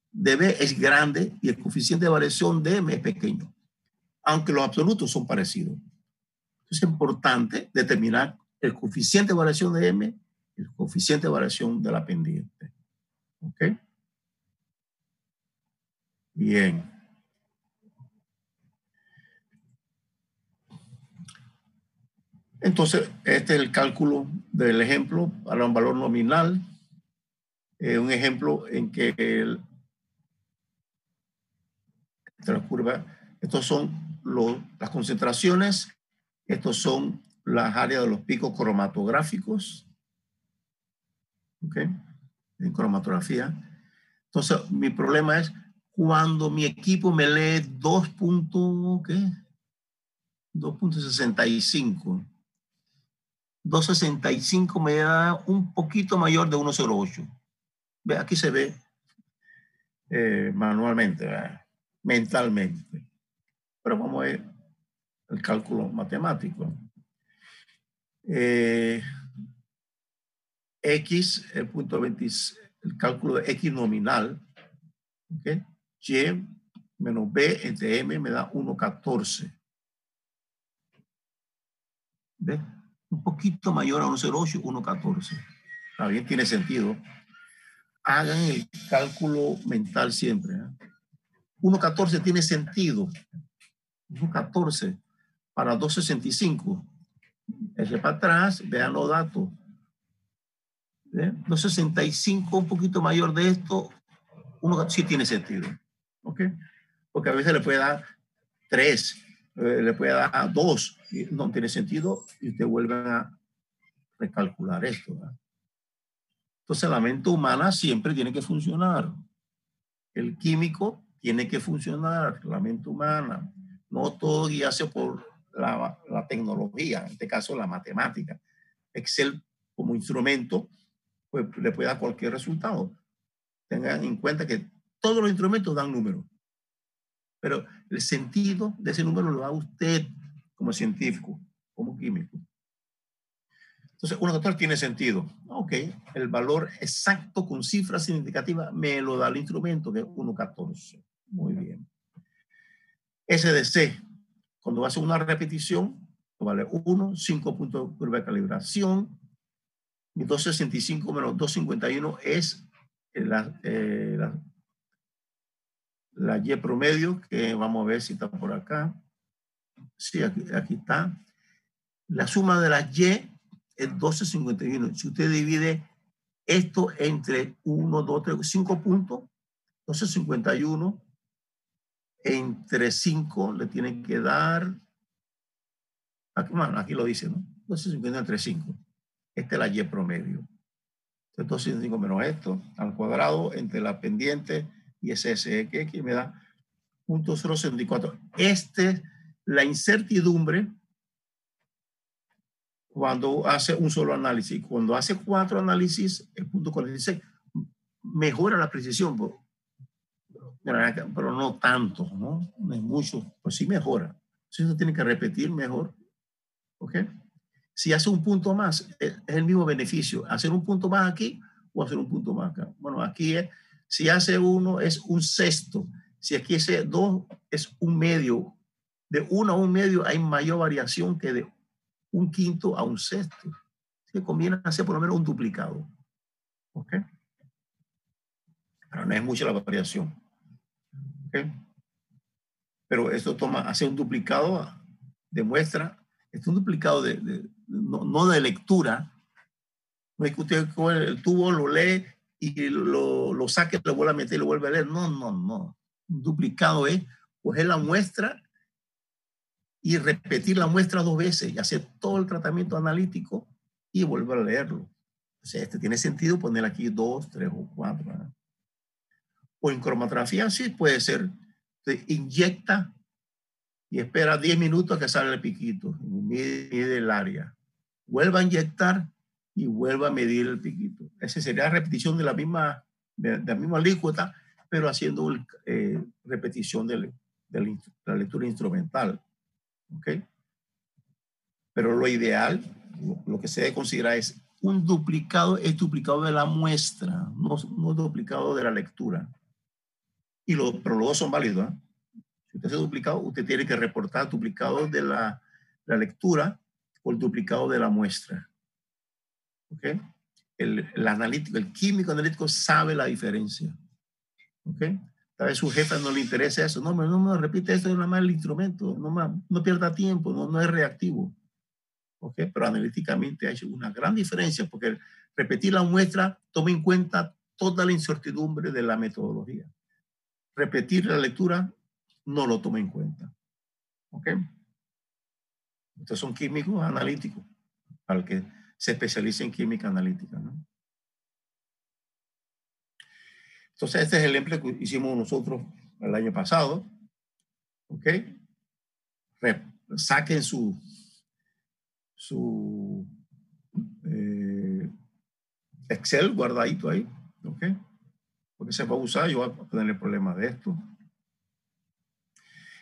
de B es grande y el coeficiente de variación de M es pequeño, aunque los absolutos son parecidos. Entonces es importante determinar el coeficiente de variación de M y el coeficiente de variación de la pendiente. ¿Ok? Bien. Entonces, este es el cálculo del ejemplo para un valor nominal. Un ejemplo en que la curva, estos son las concentraciones, estos son las áreas de los picos cromatográficos, ¿ok? En cromatografía. Entonces, mi problema es cuando mi equipo me lee 2.65. 265 me da un poquito mayor de 108. Ve, aquí se ve manualmente, ¿verdad? Mentalmente. Pero vamos a ver el cálculo matemático. X, el punto 20, el cálculo de X nominal, ¿okay? Y menos B entre M me da 1.14. ¿Ve? Un poquito mayor a 1.08, 1.14. Está bien, tiene sentido. Hagan el cálculo mental siempre. 1.14 tiene sentido. 1.14 para 2.65. Eche para atrás, vean los datos. 2.65, un poquito mayor de esto, sí tiene sentido. ¿Ok? Porque a veces le puede dar 3, le puede dar 2, y no tiene sentido, y usted vuelve a recalcular esto, ¿verdad? Entonces la mente humana siempre tiene que funcionar. El químico tiene que funcionar, la mente humana. No todo guiarse por la tecnología, en este caso la matemática. Excel como instrumento pues le puede dar cualquier resultado. Tengan en cuenta que todos los instrumentos dan números, pero el sentido de ese número lo da usted como científico, como químico. Entonces, 1.14 tiene sentido. Ok, el valor exacto con cifra significativa me lo da el instrumento, que es 1.14. Muy bien. SDC, cuando hace una repetición, vale 1, 5 puntos de curva de calibración. Mi 265 menos 251 es la Y promedio, que vamos a ver si está por acá. Sí, aquí está. La suma de las Y es 12.51. Si usted divide esto entre 1, 2, 3, 5 puntos, 12.51 entre 5 le tienen que dar, aquí lo dice, ¿no? 12.51 entre 5. Esta es la Y promedio. Entonces, 12.5 menos esto, al cuadrado, entre la pendiente y ese que me da 0.064. La incertidumbre cuando hace un solo análisis. Cuando hace 4 análisis, el 0.46 mejora la precisión, pero no tanto, ¿no? No es mucho, pues sí mejora. Si eso tiene que repetir mejor, ¿ok? Si hace un punto más, es el mismo beneficio. Hacer un punto más aquí o hacer un punto más acá. Bueno, aquí si hace 1 es un sexto. Si aquí hace 2 es un medio. De 1 a un medio hay mayor variación que de un quinto a un sexto. Se conviene hacer por lo menos un duplicado. ¿Ok? Pero no es mucha la variación. ¿Ok? Pero esto hace un duplicado de muestra. Es un duplicado no de lectura. No es que usted coge el tubo, lo lee y lo saque, lo vuelve a meter y lo vuelve a leer. No, no, no. Un duplicado es coger la muestra y repetir la muestra 2 veces y hacer todo el tratamiento analítico y volver a leerlo. O sea, tiene sentido poner aquí 2, 3 o 4. ¿verdad? O en cromatografía sí puede ser. Se inyecta y espera 10 minutos a que salga el piquito. Mide el área. Vuelva a inyectar y vuelva a medir el piquito. Esa sería la repetición de la misma alícuota, pero haciendo repetición de la lectura instrumental. ¿Ok? Pero lo ideal, lo que se debe considerar es un duplicado, es duplicado de la muestra, no duplicado de la lectura. Pero los dos son válidos. ¿eh? Si usted hace duplicado, usted tiene que reportar duplicado de la lectura o el duplicado de la muestra. ¿Ok? El analítico, el químico analítico sabe la diferencia. ¿Ok? Tal vez su jefe no le interesa eso. No me repite esto, es nada más el instrumento. No pierda tiempo, no es reactivo. ¿ok? Pero analíticamente hay una gran diferencia porque repetir la muestra toma en cuenta toda la incertidumbre de la metodología. Repetir la lectura no lo toma en cuenta, ¿ok? Estos son químicos analíticos, para el que se especializa en química analítica, ¿no? Entonces, este es el ejemplo que hicimos nosotros el año pasado, ¿ok? Saquen su Excel guardadito ahí, ¿ok? Porque se va a usar, yo voy a tener el problema de esto.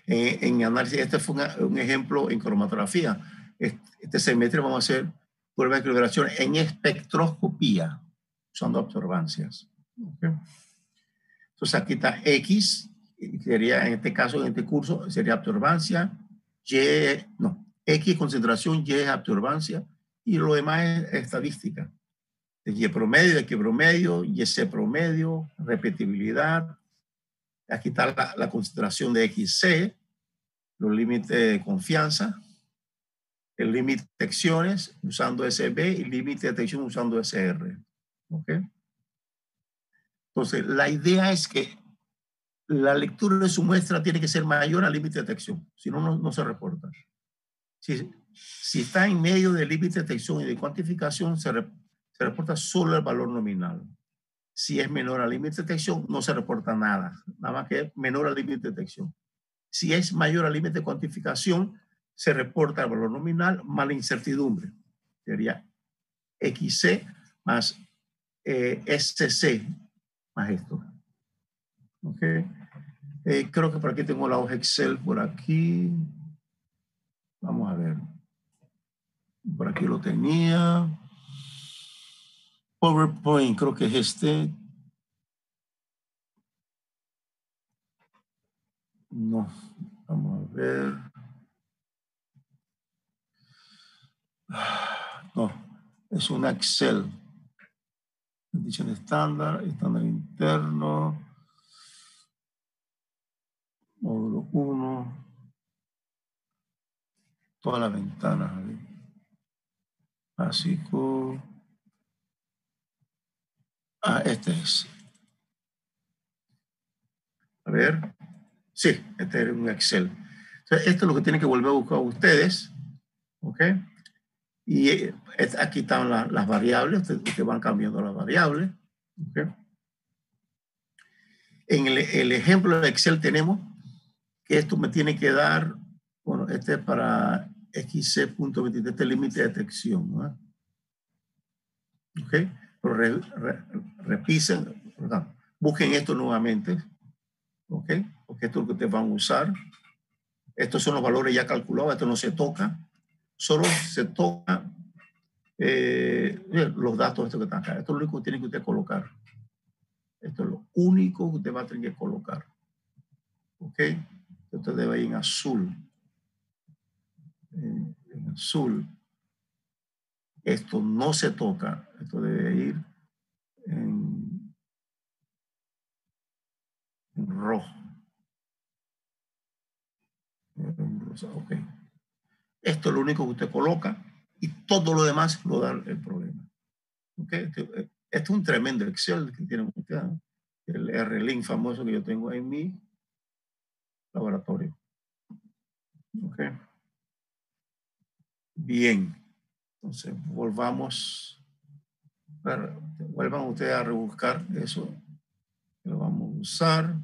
En análisis, este fue un ejemplo en cromatografía. Este semestre vamos a hacer pruebas de calibración en espectroscopía, usando absorbancias. ¿Okay? Entonces aquí está X, sería en este caso, en este curso, sería absorbancia, X concentración, Y es absorbancia, y lo demás es estadística. Y promedio, X promedio, YC promedio, repetibilidad. Aquí está la concentración de XC, los límites de confianza, el límite de detecciones usando SB y límite de detección usando SR. ¿Ok? Entonces, la idea es que la lectura de su muestra tiene que ser mayor al límite de detección, si no, no se reporta. Si está en medio del límite de detección y de cuantificación, se reporta solo el valor nominal. Si es menor al límite de detección, no se reporta nada, nada más que menor al límite de detección. Si es mayor al límite de cuantificación, se reporta el valor nominal más la incertidumbre. Sería XC más SC más esto. ¿Ok? Creo que por aquí tengo la hoja Excel por aquí. Vamos a ver. Por aquí lo tenía. PowerPoint, creo que es este. No, vamos a ver. No, es un Excel. Edición estándar interno. Módulo 1. Todas las ventanas. Básico. Este es. A ver. Sí, este es un Excel. Entonces, esto es lo que tienen que volver a buscar ustedes. ¿Ok? Y aquí están las variables. Ustedes van cambiando las variables. ¿Ok? En el ejemplo de Excel tenemos que esto me tiene que dar, bueno, este es para XC.23, este límite de detección, ¿no? ¿Ok? Pero repisen, perdón, busquen esto nuevamente, ¿ok? Porque esto es lo que ustedes van a usar. Estos son los valores ya calculados, esto no se toca, solo se toca los datos estos que están acá. Esto es lo único que tiene que usted colocar. Esto es lo único que usted va a tener que colocar. ¿Ok? Esto debe ir en azul. En azul. Esto no se toca. Esto debe ir en rojo. En rosa. Ok. Esto es lo único que usted coloca y todo lo demás lo da el problema. ¿Ok? Este es un tremendo Excel que tienen ustedes, ¿no? El R-Link famoso que yo tengo en mi laboratorio. ¿Ok? Bien. Entonces, vuelvan ustedes a rebuscar eso. Lo vamos a usar.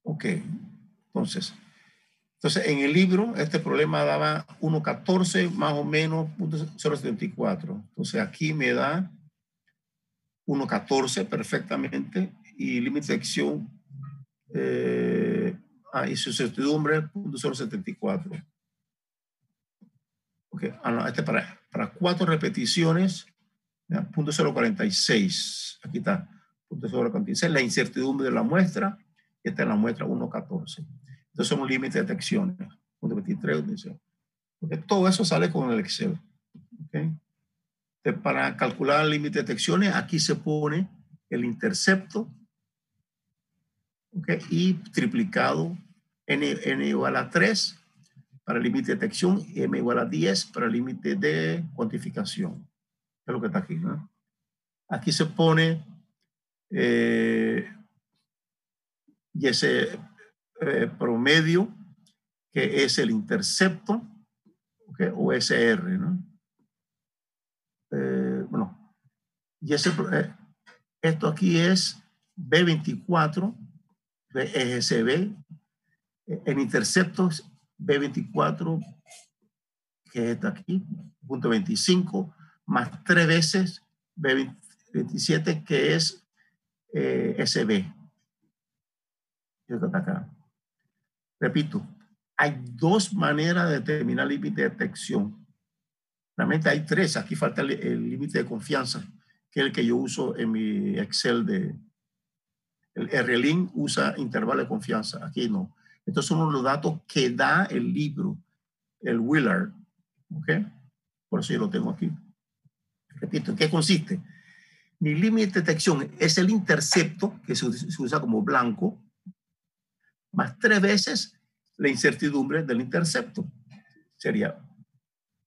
Ok. Entonces, en el libro, este problema daba 1.14 más o menos 0.74. Entonces, aquí me da 1.14 perfectamente y límite de acción y su certidumbre 0.074. Okay. No, este para 4 repeticiones, 0.046. Aquí está, 0.046. La incertidumbre de la muestra, esta es la muestra 1.14. Entonces son un límite de detecciones, 1.23, porque todo eso sale con el Excel. ¿Okay? Entonces, para calcular el límite de detecciones, aquí se pone el intercepto ¿okay? Y triplicado n igual a 3 para el límite de detección y m igual a 10 para el límite de cuantificación. Es lo que está aquí, ¿no? Aquí se pone y ese promedio, que es el intercepto, ¿okay? O SR, ¿no? Bueno, y esto aquí es B24, EGCB, en interceptos B24, que está aquí, punto 25, más 3 veces B27, que es SB. Esto está acá. Repito, hay dos maneras de determinar el límite de detección. Realmente hay tres. Aquí falta el límite de confianza, que es el que yo uso en mi Excel el RLIN usa intervalo de confianza. Aquí no. Estos son los datos que da el libro, el Willard. ¿Ok? Por eso yo lo tengo aquí. Repito, ¿en qué consiste? Mi límite de detección es el intercepto, que se usa como blanco, más 3 veces la incertidumbre del intercepto. Sería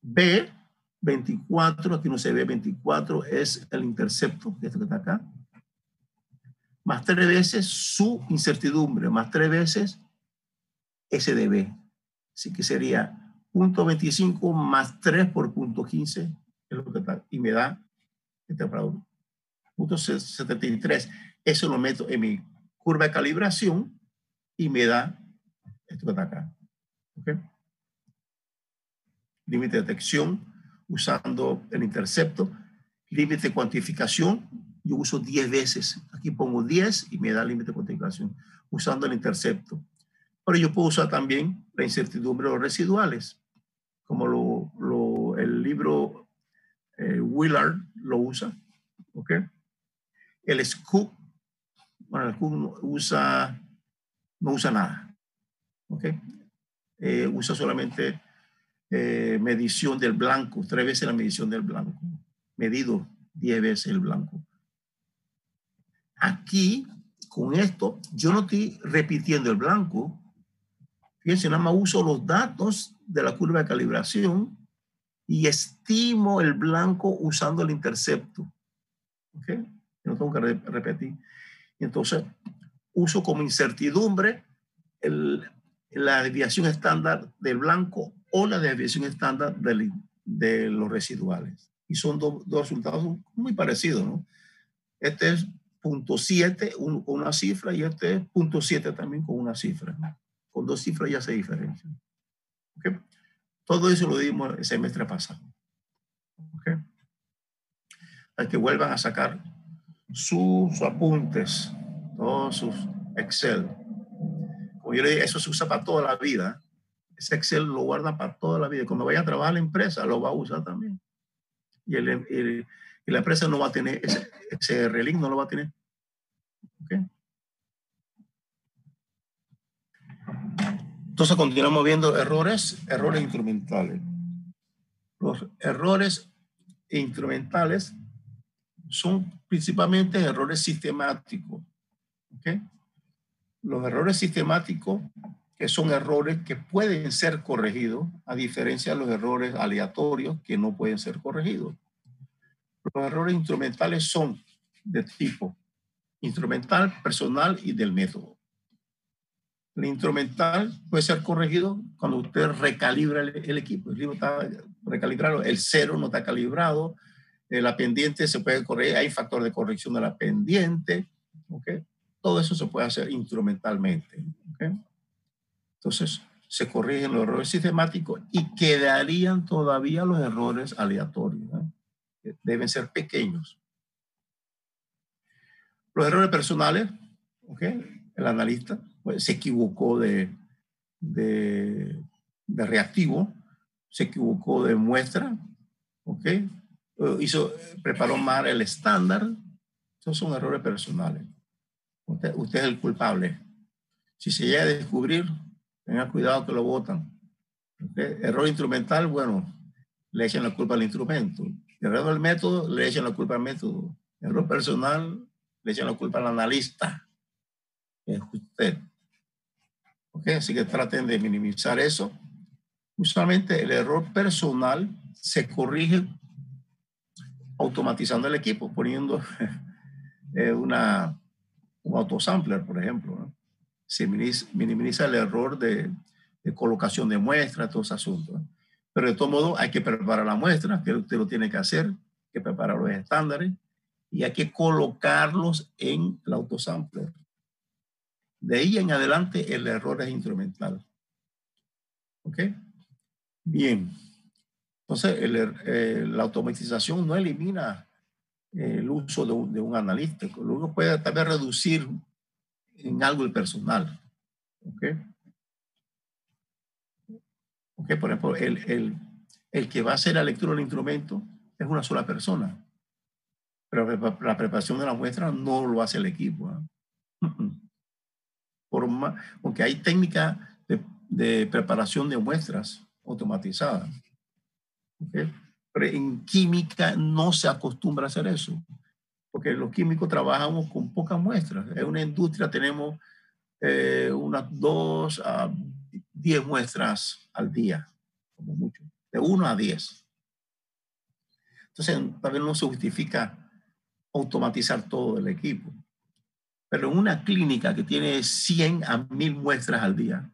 B24, aquí no se ve 24, es el intercepto, esto que está acá, más 3 veces su incertidumbre, más 3 veces SDB. Así que sería 0.25 más 3 por 0.15, es lo que está, y me da este operador. 0.73. Eso lo meto en mi curva de calibración y me da esto que está acá. ¿Okay? Límite de detección usando el intercepto. Límite de cuantificación, yo uso 10 veces. Aquí pongo 10 y me da límite de cuantificación usando el intercepto. Pero yo puedo usar también la incertidumbre de los residuales, como el libro Willard lo usa. ¿Okay? El SCOOP, bueno, el SCOOP no usa nada. ¿Okay? Usa solamente medición del blanco, 3 veces la medición del blanco, medido 10 veces el blanco. Aquí, con esto, yo no estoy repitiendo el blanco. Fíjense, nada más uso los datos de la curva de calibración y estimo el blanco usando el intercepto. ¿Ok? No tengo que repetir. Entonces, uso como incertidumbre la desviación estándar del blanco o la desviación estándar de los residuales. Y son dos resultados muy parecidos, ¿no? Este es 0.7 con una cifra y este es 0.7 también con una cifra. Con dos cifras ya se diferencian. ¿Okay? Todo eso lo dimos el semestre pasado. ¿Okay? Para que vuelvan a sacar sus apuntes, todos sus Excel. Como yo le dije, eso se usa para toda la vida. Ese Excel lo guardan para toda la vida. Cuando vaya a trabajar la empresa, lo va a usar también. Y la empresa no va a tener, ese relink no lo va a tener. ¿Okay? Entonces continuamos viendo errores instrumentales. Los errores instrumentales son principalmente errores sistemáticos. ¿Okay? Los errores sistemáticos, que son errores que pueden ser corregidos, a diferencia de los errores aleatorios que no pueden ser corregidos. Los errores instrumentales son de tipo instrumental, personal y del método. El instrumental puede ser corregido cuando usted recalibra el equipo. El equipo está recalibrado, el cero no está calibrado, la pendiente se puede corregir, hay factor de corrección de la pendiente. ¿Okay? Todo eso se puede hacer instrumentalmente. ¿Okay? Entonces, se corrigen los errores sistemáticos y quedarían todavía los errores aleatorios. Deben ser pequeños. Los errores personales, ¿okay? El analista pues, se equivocó de reactivo, se equivocó de muestra, ¿okay? Preparó mal el estándar. Esos son errores personales. Usted es el culpable. Si se llega a descubrir, tenga cuidado que lo botan. ¿Okay? Error instrumental, bueno, le echan la culpa al instrumento. Error del método, le echan la culpa al método. Error personal, le echan la culpa al analista. es usted. ¿Okay? Así que traten de minimizar eso. Usualmente el error personal se corrige automatizando el equipo, poniendo un autosampler, por ejemplo, ¿no? Se minimiza el error de colocación de muestras, todos esos asuntos, ¿no? Pero de todo modo hay que preparar la muestra, que usted lo tiene que hacer, hay que preparar los estándares y hay que colocarlos en el autosampler. De ahí en adelante el error es instrumental. ¿Ok? Bien. Entonces, la automatización no elimina el uso de un analítico. Luego puede también reducir en algo el personal. ¿Ok? ¿Ok? Por ejemplo, el que va a hacer la lectura del instrumento es una sola persona. Pero la preparación de la muestra no lo hace el equipo, ¿eh? Porque hay técnicas de preparación de muestras automatizadas. ¿Okay? Pero en química no se acostumbra a hacer eso, porque los químicos trabajamos con pocas muestras. En una industria tenemos unas 2 a 10 muestras al día, como mucho, de 1 a 10. Entonces, también no se justifica automatizar todo el equipo. Pero en una clínica que tiene 100 a 1000 muestras al día,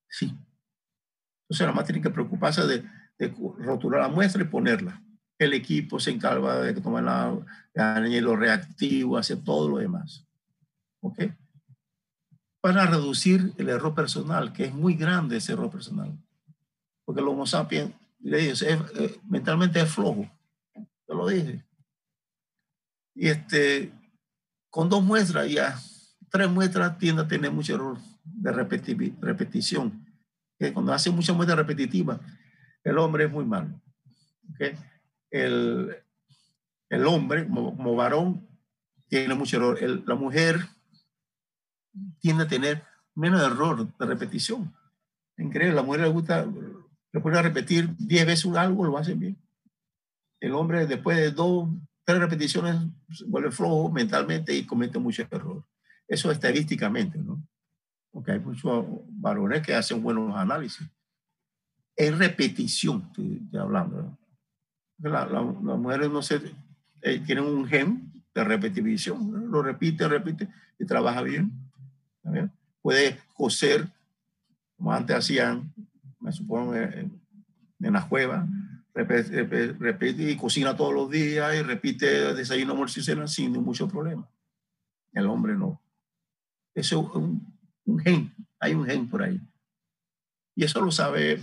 sí. Entonces, nada más tienen que preocuparse de rotular la muestra y ponerla. El equipo se encarga de tomar lo reactivo, hacer todo lo demás. ¿Ok? Para reducir el error personal, que es muy grande ese error personal. Porque el Homo sapiens, le dice, mentalmente es flojo. Yo lo dije. Y con 2 muestras ya, 3 muestras tiende a tener mucho error de repetición. Cuando hace muchas muestras repetitivas, el hombre es muy malo. ¿Okay? El hombre, como varón, tiene mucho error. La mujer tiende a tener menos error de repetición. Increíble, la mujer le gusta, le pone a repetir 10 veces algo, lo hace bien. El hombre, después de 2, 3 repeticiones, se vuelve flojo mentalmente y comete mucho error. Eso estadísticamente, ¿no? Porque hay muchos varones que hacen buenos análisis. Es repetición, estoy hablando, ¿no? Las mujeres no se tienen un gen de repetición, ¿no? Lo repite y trabaja bien. ¿Sabes? Puede coser, como antes hacían, me supongo, en las cuevas, repite y cocina todos los días y repite desayuno, almuerzo y cena sin mucho problema. El hombre no. Eso es un gen, hay un gen por ahí. Y eso lo sabe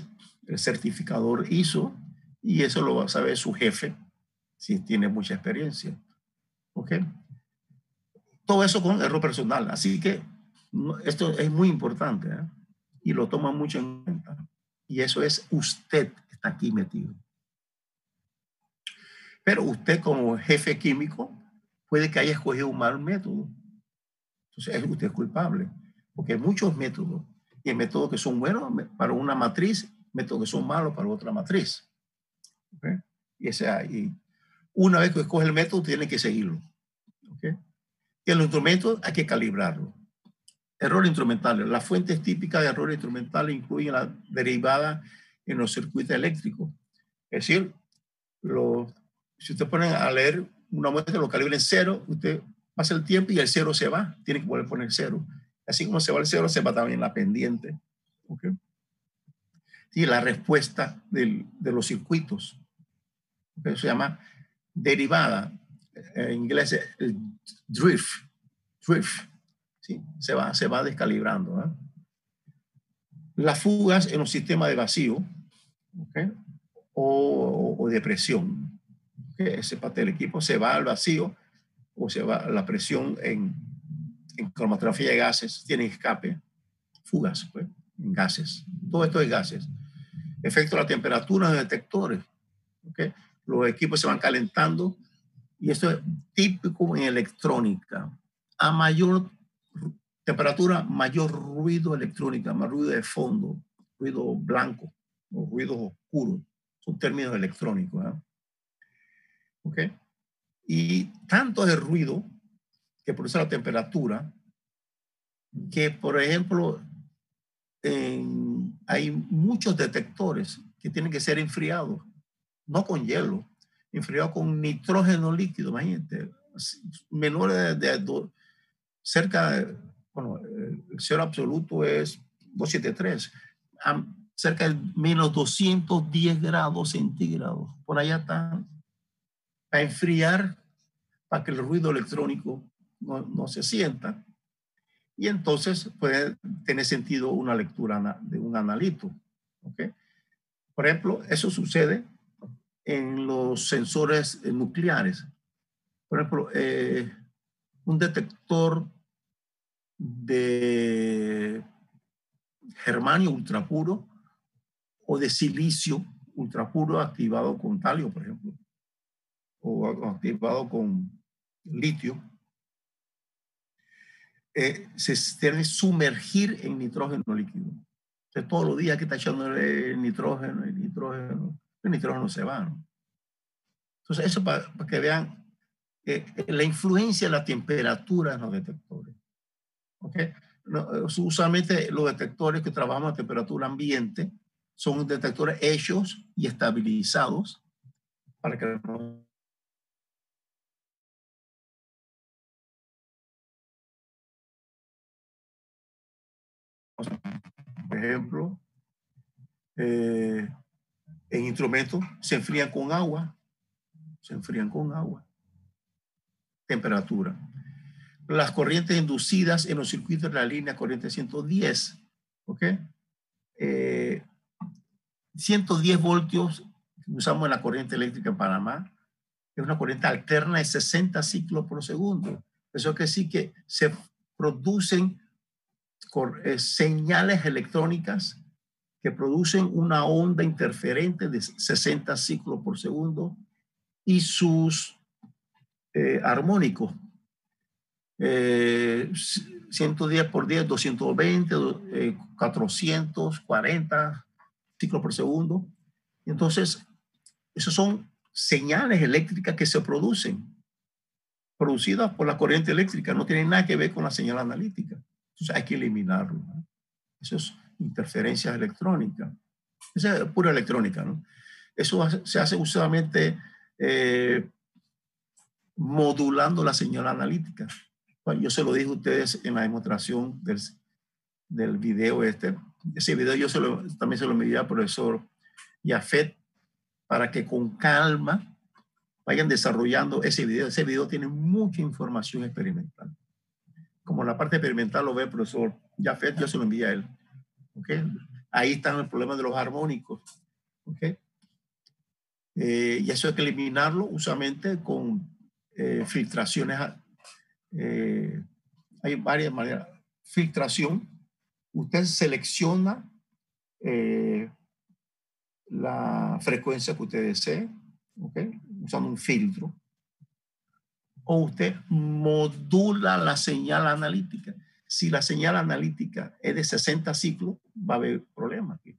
el certificador ISO y eso lo sabe su jefe si tiene mucha experiencia. ¿Ok? Todo eso con error personal. Así que esto es muy importante, ¿eh? Y lo toma mucho en cuenta. Y eso es usted que está aquí metido. Pero usted como jefe químico puede que haya escogido un mal método. Entonces usted es culpable. Porque hay muchos métodos. Y hay métodos que son buenos para una matriz, métodos que son malos para otra matriz. ¿Okay? Y una vez que escoge el método, tiene que seguirlo. ¿Okay? Y los instrumentos hay que calibrarlo. Errores instrumentales. Las fuentes típicas de errores instrumentales incluyen la derivada en los circuitos eléctricos. Es decir, si usted pone a leer una muestra, lo calibra en 0, usted pasa el tiempo y el 0 se va. Tiene que volver a poner 0. Así como se va el 0, se va también la pendiente. ¿Okay? Y la respuesta de los circuitos. Eso se llama derivada. En inglés el drift. ¿Sí? Se va descalibrando, ¿eh? Las fugas en los sistemas de vacío, ¿okay? o de presión. ¿Okay? Ese parte del equipo se va al vacío o se va la presión en cromatografía de gases, tiene escape, fugas, pues, en gases. Todo esto es gases. Efecto de la temperatura de detectores. ¿Okay? Los equipos se van calentando y esto es típico en electrónica. A mayor temperatura, mayor ruido electrónica, más ruido de fondo, ruido blanco o ruidos oscuros. Son términos electrónicos. ¿Eh? ¿Okay? Y tanto es el ruido que por eso la temperatura que, por ejemplo, hay muchos detectores que tienen que ser enfriados, no con hielo, enfriados con nitrógeno líquido, imagínate, menores cerca, bueno, el cero absoluto es 273, cerca de menos 210 grados centígrados, por allá está, a enfriar para que el ruido electrónico no se sienta. Y entonces puede tener sentido una lectura de un analito. ¿Okay? Por ejemplo, eso sucede en los sensores nucleares. Por ejemplo, un detector de germanio ultrapuro o de silicio ultrapuro activado con talio, por ejemplo, o activado con litio, se debe sumergir en nitrógeno líquido. Entonces, todos los días que está echando el nitrógeno se va, ¿no? Entonces, eso para que vean la influencia de la temperatura en los detectores. ¿Okay? No, usualmente los detectores que trabajamos a temperatura ambiente son detectores hechos y estabilizados para que no. Por ejemplo, en instrumentos se enfrían con agua, temperatura. Las corrientes inducidas en los circuitos de la línea corriente 110, ¿ok? 110 voltios que usamos en la corriente eléctrica en Panamá es una corriente alterna de 60 ciclos por segundo. Eso quiere decir que se producen señales electrónicas que producen una onda interferente de 60 ciclos por segundo y sus armónicos 110 por 10, 220, 440 ciclos por segundo. Entonces, esas son señales eléctricas que se producidas por la corriente eléctrica, no tienen nada que ver con la señal analítica. Entonces hay que eliminarlo, ¿no? Eso es interferencias electrónicas. Esa es pura electrónica, ¿no? Eso se hace usualmente modulando la señal analítica. Yo se lo dije a ustedes en la demostración del video este. Ese video yo también se lo envié al profesor Jafet para que con calma vayan desarrollando ese video. Ese video tiene mucha información experimental. Como la parte experimental lo ve el profesor Jafet, yo se lo envié a él. ¿Okay? Ahí están los problemas de los armónicos. ¿Okay? Y eso hay que eliminarlo usualmente con filtraciones. Hay varias maneras. Filtración. Usted selecciona la frecuencia que usted desee, ¿okay? Usando un filtro. O usted modula la señal analítica. Si la señal analítica es de 60 ciclos, va a haber problemas aquí.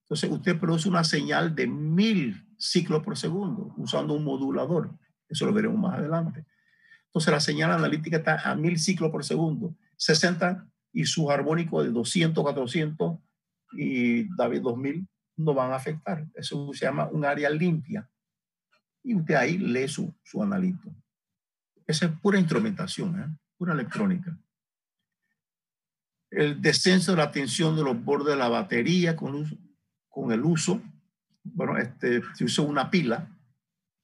Entonces, usted produce una señal de 1000 ciclos por segundo usando un modulador. Eso lo veremos más adelante. Entonces, la señal analítica está a 1000 ciclos por segundo, 60 y sus armónicos de 200, 400 y David 2000 no van a afectar. Eso se llama un área limpia. Y usted ahí lee su analito. Esa es pura instrumentación, pura electrónica. El descenso de la tensión de los bordes de la batería con el uso. Bueno, se usa una pila,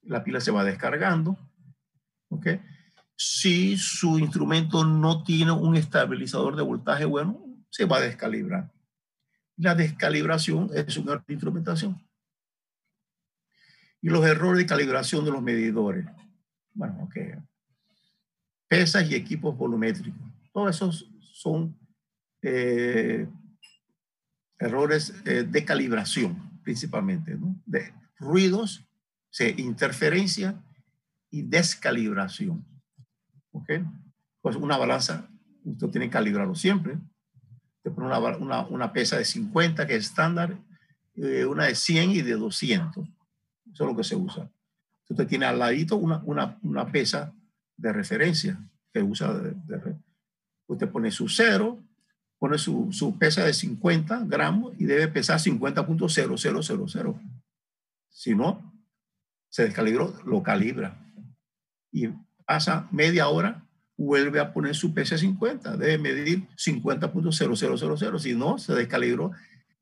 la pila se va descargando. ¿Okay? Si su instrumento no tiene un estabilizador de voltaje bueno, se va a descalibrar. La descalibración es un error de instrumentación. Y los errores de calibración de los medidores. Bueno, okay. Pesas y equipos volumétricos. Todos esos son errores de calibración, principalmente, ¿no? De ruidos, interferencia y descalibración. ¿Ok? Pues una balanza, usted tiene que calibrarlo siempre. Te pone una pesa de 50, que es estándar, una de 100 y de 200. Eso es lo que se usa. Usted tiene al ladito una pesa de referencia que usa Usted pone su cero, pone su pesa de 50 gramos y debe pesar 50.0000. Si no, se descalibró, lo calibra. Y pasa media hora, vuelve a poner su pesa de 50. Debe medir 50.0000. Si no, se descalibró,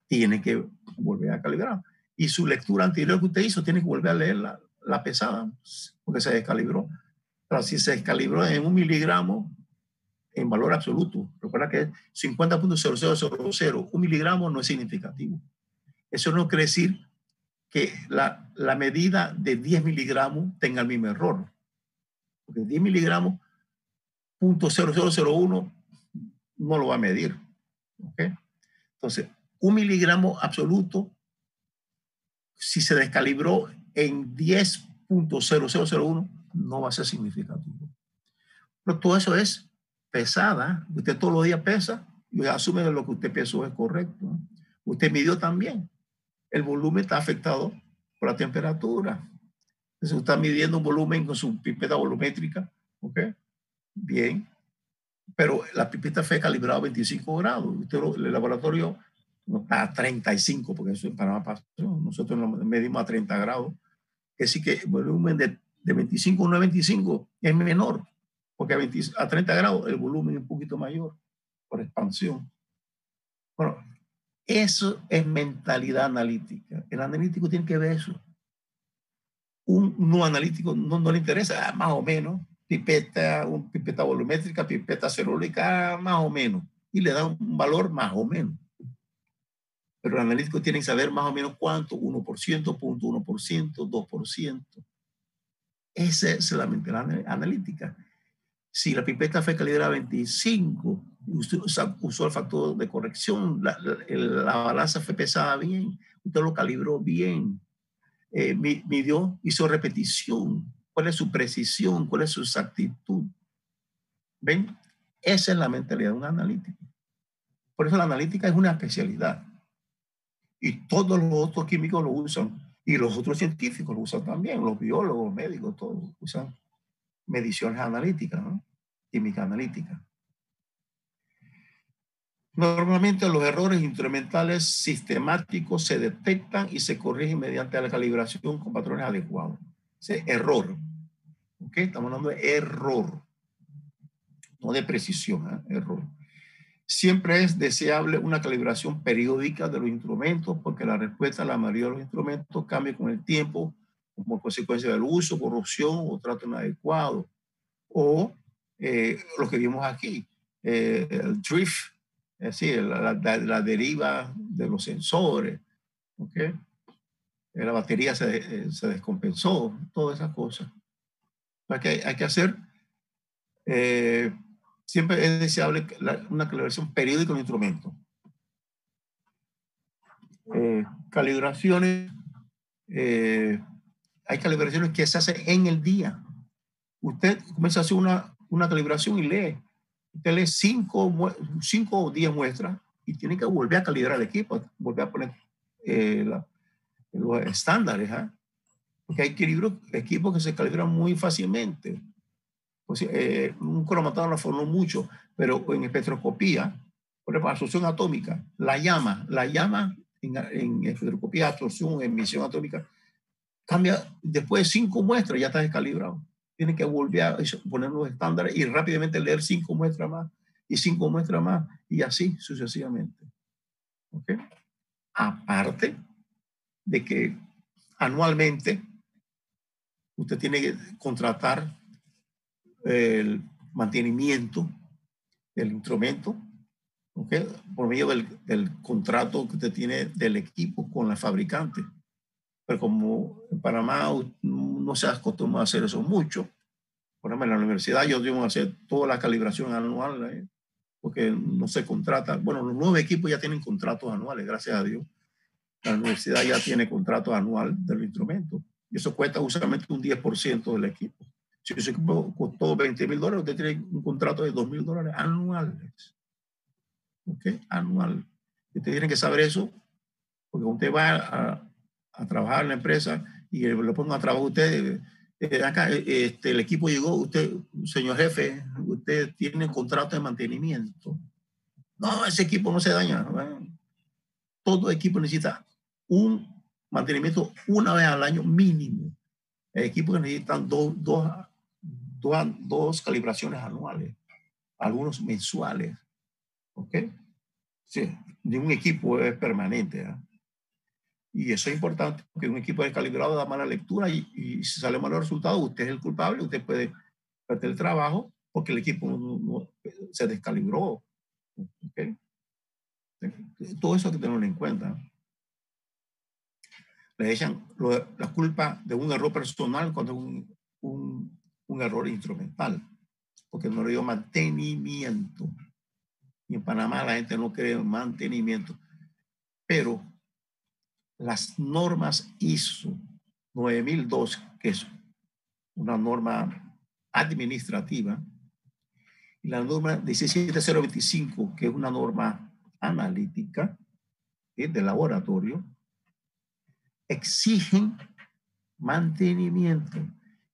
tiene que volver a calibrar. Y su lectura anterior que usted hizo, tiene que volver a leer la pesada, porque se descalibró. Pero si se descalibró en 1 miligramo, en valor absoluto, recuerda que 50.0000, 1 miligramo no es significativo. Eso no quiere decir que la medida de 10 miligramos tenga el mismo error. Porque 10 miligramos, .0001 no lo va a medir. ¿Okay? Entonces, 1 miligramo absoluto, si se descalibró en 10.0001, no va a ser significativo. Pero todo eso es pesada. Usted todos los días pesa y asume que lo que usted pesó es correcto. Usted midió también. El volumen está afectado por la temperatura. Entonces, usted está midiendo un volumen con su pipeta volumétrica. ¿Ok? Bien. Pero la pipeta fue calibrada a 25 grados. Usted, el laboratorio no está a 35, porque eso en Panamá pasó. Nosotros medimos a 30 grados. Es decir, que el volumen de 25 a 1,25 es menor, porque a 30 grados el volumen es un poquito mayor por expansión. Bueno, eso es mentalidad analítica. El analítico tiene que ver eso. Un no analítico no le interesa, más o menos, pipeta volumétrica, pipeta cerúlica, más o menos, y le da un valor más o menos. Pero el analítico tiene que saber más o menos cuánto, 1%, 0.1%, 2%. Esa es la mentalidad analítica. Si la pipeta fue calibrada a 25, usted usó el factor de corrección, la balanza fue pesada bien, usted lo calibró bien, midió, hizo repetición, cuál es su precisión, cuál es su exactitud. ¿Ven? Esa es la mentalidad de un analítico. Por eso la analítica es una especialidad. Y todos los otros químicos lo usan, y los otros científicos lo usan también, los biólogos, médicos, todos usan mediciones analíticas, ¿no? Química analítica. Normalmente los errores instrumentales sistemáticos se detectan y se corrigen mediante la calibración con patrones adecuados. Ese error. ¿Okay? Estamos hablando de error, no de precisión, ¿eh? Error. Siempre es deseable una calibración periódica de los instrumentos porque la respuesta a la mayoría de los instrumentos cambia con el tiempo como consecuencia del uso, corrupción o trato inadecuado. O lo que vimos aquí, el drift, es decir, la deriva de los sensores, ¿okay? La batería se descompensó, todas esas cosas. Hay que hacer, siempre es deseable una calibración periódica de un instrumento. Calibraciones, hay calibraciones que se hacen en el día. Usted comienza a hacer una calibración y lee. Usted lee 5 o 10 muestras y tiene que volver a calibrar el equipo, volver a poner los estándares. ¿Eh? Porque hay equipos que se calibran muy fácilmente. Pues, un cromatógrafo no mucho, pero en espectroscopía, por ejemplo, absorción atómica, la llama en espectroscopía, absorción, emisión atómica, cambia después de 5 muestras, ya está descalibrado. Tiene que volver a poner los estándares y rápidamente leer 5 muestras más y 5 muestras más y así sucesivamente. ¿Okay? Aparte de que anualmente usted tiene que contratar el mantenimiento del instrumento, ¿okay? Por medio del contrato que usted tiene del equipo con la fabricante. Pero como en Panamá no se acostumbra a hacer eso mucho, por ejemplo, en la universidad yo tengo que hacer toda la calibración anual, porque no se contrata. Bueno, los nuevos equipos ya tienen contratos anuales, gracias a Dios. La universidad ya tiene contrato anual del instrumento. Y eso cuesta usualmente un 10% del equipo. Si ese equipo costó $20,000, usted tiene un contrato de $2,000 anuales. ¿Ok? Anual. Usted tiene que saber eso, porque usted va a trabajar en la empresa y le pongan a trabajar usted, Acá el equipo llegó, usted, señor jefe, usted tiene contrato de mantenimiento. No, ese equipo no se daña. Bueno, todo equipo necesita un mantenimiento una vez al año mínimo. El equipo necesitan dos calibraciones anuales, algunos mensuales. ¿Ok? Sí, de un equipo es permanente. ¿Eh? Y eso es importante, porque un equipo descalibrado da mala lectura y si sale malos resultados, usted es el culpable, usted puede perder el trabajo porque el equipo no se descalibró. ¿Okay? Todo eso hay que tenerlo en cuenta. Le echan la culpa de un error personal cuando es un error instrumental, porque no le dio mantenimiento. Y en Panamá la gente no cree en mantenimiento. Pero las normas ISO 9002, que es una norma administrativa, y la norma 17025, que es una norma analítica, de laboratorio, exigen mantenimiento.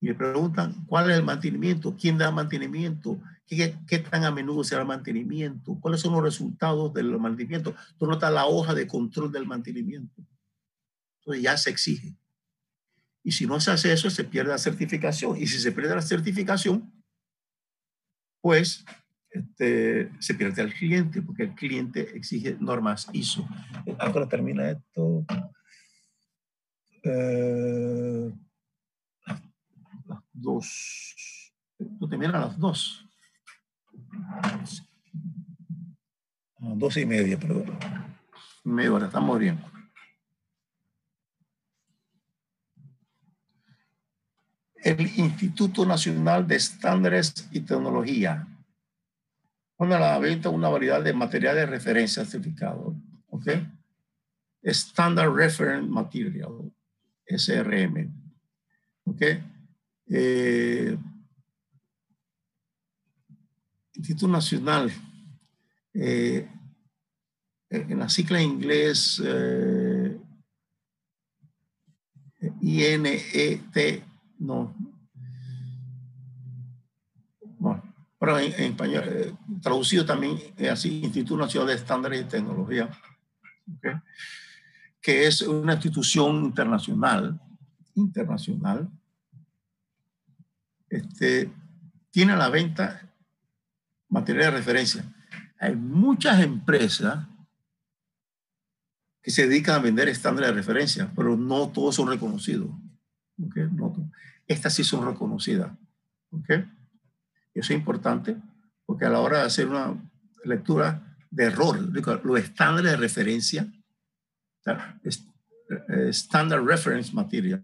Y le preguntan cuál es el mantenimiento, quién da mantenimiento, qué tan a menudo se da el mantenimiento, cuáles son los resultados del mantenimiento. Tú notas la hoja de control del mantenimiento. Entonces ya se exige. Y si no se hace eso, se pierde la certificación. Y si se pierde la certificación, pues se pierde al cliente, porque el cliente exige normas ISO. Ahora termina esto. Las 2. Esto termina a las 2. 2:30, perdón. Media hora, estamos bien. El Instituto Nacional de Estándares y Tecnología pone a la venta una variedad de materiales de referencia certificados. ¿Ok? Standard Reference Material, SRM. ¿Ok? Instituto Nacional, en la sigla en inglés, INET, no. Bueno, pero en español, traducido también así, Instituto Nacional de Estándares y Tecnología, ¿okay? Que es una institución internacional, tiene a la venta material de referencia. Hay muchas empresas que se dedican a vender estándares de referencia, pero no todos son reconocidos. ¿Okay? No, estas sí son reconocidas. ¿Okay? Eso es importante, porque a la hora de hacer una lectura de error, los estándares de referencia, Standard Reference Material,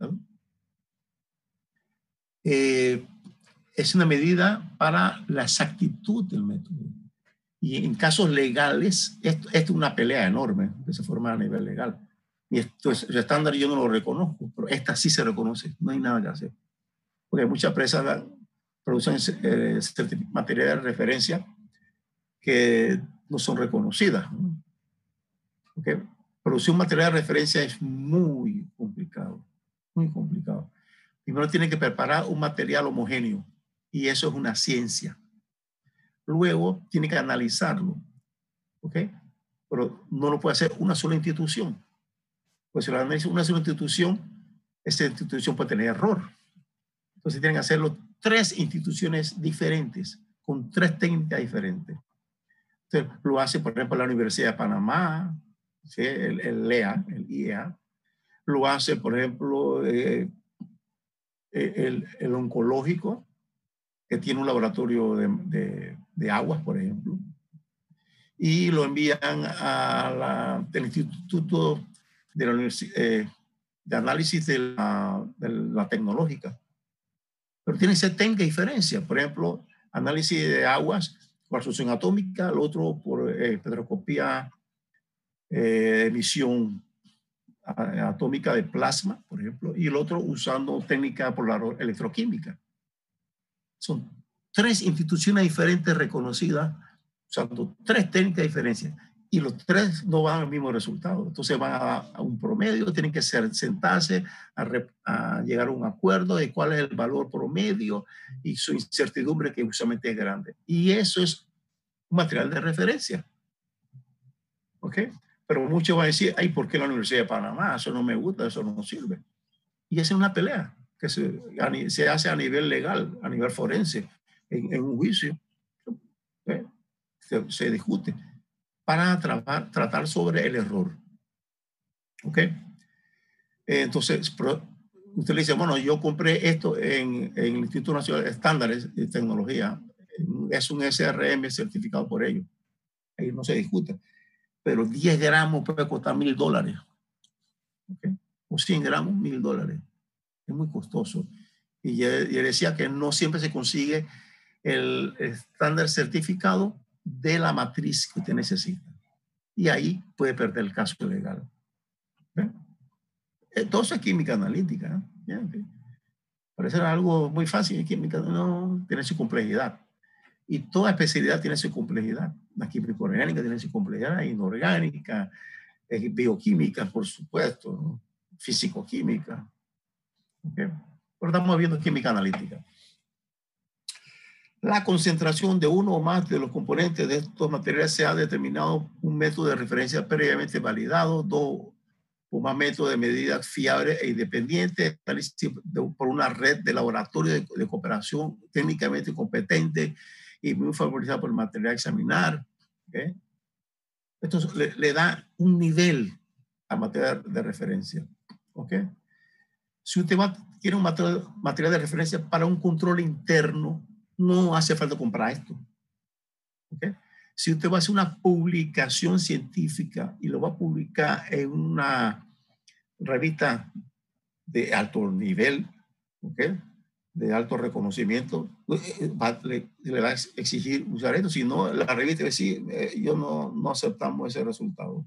es una medida para la exactitud del método. Y en casos legales, esto es una pelea enorme que se forma a nivel legal. Y esto es, el estándar yo no lo reconozco, pero esta sí se reconoce, no hay nada que hacer. Porque muchas empresas producen materiales de referencia que no son reconocidas. ¿No? Porque producir un material de referencia es muy complicado, muy complicado. Primero tiene que preparar un material homogéneo y eso es una ciencia. Luego tiene que analizarlo, ¿ok? Pero no lo puede hacer una sola institución. Pues si lo analiza una sola institución, esa institución puede tener error. Entonces tienen que hacerlo 3 instituciones diferentes, con 3 técnicas diferentes. Entonces lo hace, por ejemplo, la Universidad de Panamá, ¿sí? el LEA, el IEA. Lo hace, por ejemplo, el oncológico, que tiene un laboratorio de aguas, por ejemplo, y lo envían del Instituto de la de Análisis de la Tecnológica. Pero tiene 70 diferencias. Por ejemplo, análisis de aguas por absorción atómica, el otro por espectroscopía, emisión atómica de plasma, por ejemplo, y el otro usando técnica polar electroquímica. Son 3 instituciones diferentes reconocidas usando 3 técnicas diferentes. y los tres no van al mismo resultado. Entonces van a un promedio, tienen que sentarse a llegar a un acuerdo de cuál es el valor promedio y su incertidumbre, que usualmente es grande. Y eso es un material de referencia. ¿Ok? Pero muchos van a decir, ay, ¿por qué la Universidad de Panamá? Eso no me gusta, eso no sirve. Y esa es una pelea que se hace a nivel legal, a nivel forense, en un juicio. ¿Eh? Se discute para tratar sobre el error. ¿Ok? Entonces, usted le dice, bueno, yo compré esto en el Instituto Nacional de Estándares de Tecnología. Es un SRM certificado por ellos. Ahí no se discute. Pero 10 gramos puede costar $1,000. ¿Okay? O 100 gramos, $1,000. Es muy costoso. Y él decía que no siempre se consigue el estándar certificado de la matriz que usted necesita. Y ahí puede perder el caso legal. ¿Ve? Todo eso es química analítica. ¿Eh? Parece algo muy fácil. Química no tiene su complejidad. Y toda especialidad tiene su complejidad. La química orgánica tiene su complejidad, inorgánica, bioquímica, por supuesto, ¿no? Físico-química. ¿Okay? Pero estamos viendo química analítica. La concentración de uno o más de los componentes de estos materiales se ha determinado un método de referencia previamente validado, 2 o más métodos de medida fiables e independientes, por una red de laboratorios de cooperación técnicamente competente y muy favorizada por el material a examinar. ¿Okay? Esto le da un nivel a material de referencia. ¿Okay? Si usted quiere un material de referencia para un control interno, no hace falta comprar esto. ¿Okay? Si usted va a hacer una publicación científica y lo va a publicar en una revista de alto nivel, ¿okay? De alto reconocimiento, le va a exigir usar esto. Si no, la revista va a decir, yo no aceptamos ese resultado.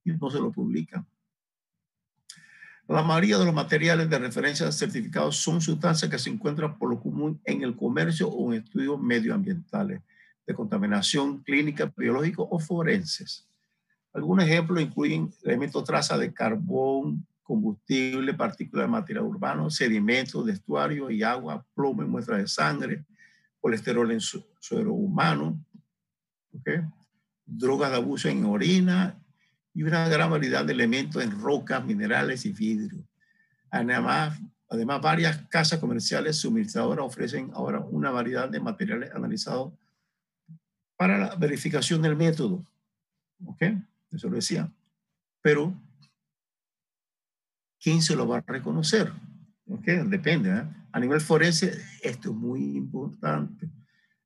Y no se lo publica. La mayoría de los materiales de referencia certificados son sustancias que se encuentran por lo común en el comercio o en estudios medioambientales de contaminación clínica, biológica o forenses. Algunos ejemplos incluyen elementos traza de carbón, combustible, partículas de material urbano, sedimentos de estuario y agua, plomo en muestras de sangre, colesterol en suero humano, ¿okay? Drogas de abuso en orina y una gran variedad de elementos en rocas, minerales y vidrio. Además, varias casas comerciales suministradoras ofrecen ahora una variedad de materiales analizados para la verificación del método. ¿Ok? Eso lo decía. Pero, ¿quién se lo va a reconocer? ¿Ok? Depende. ¿Eh? A nivel forense, esto es muy importante.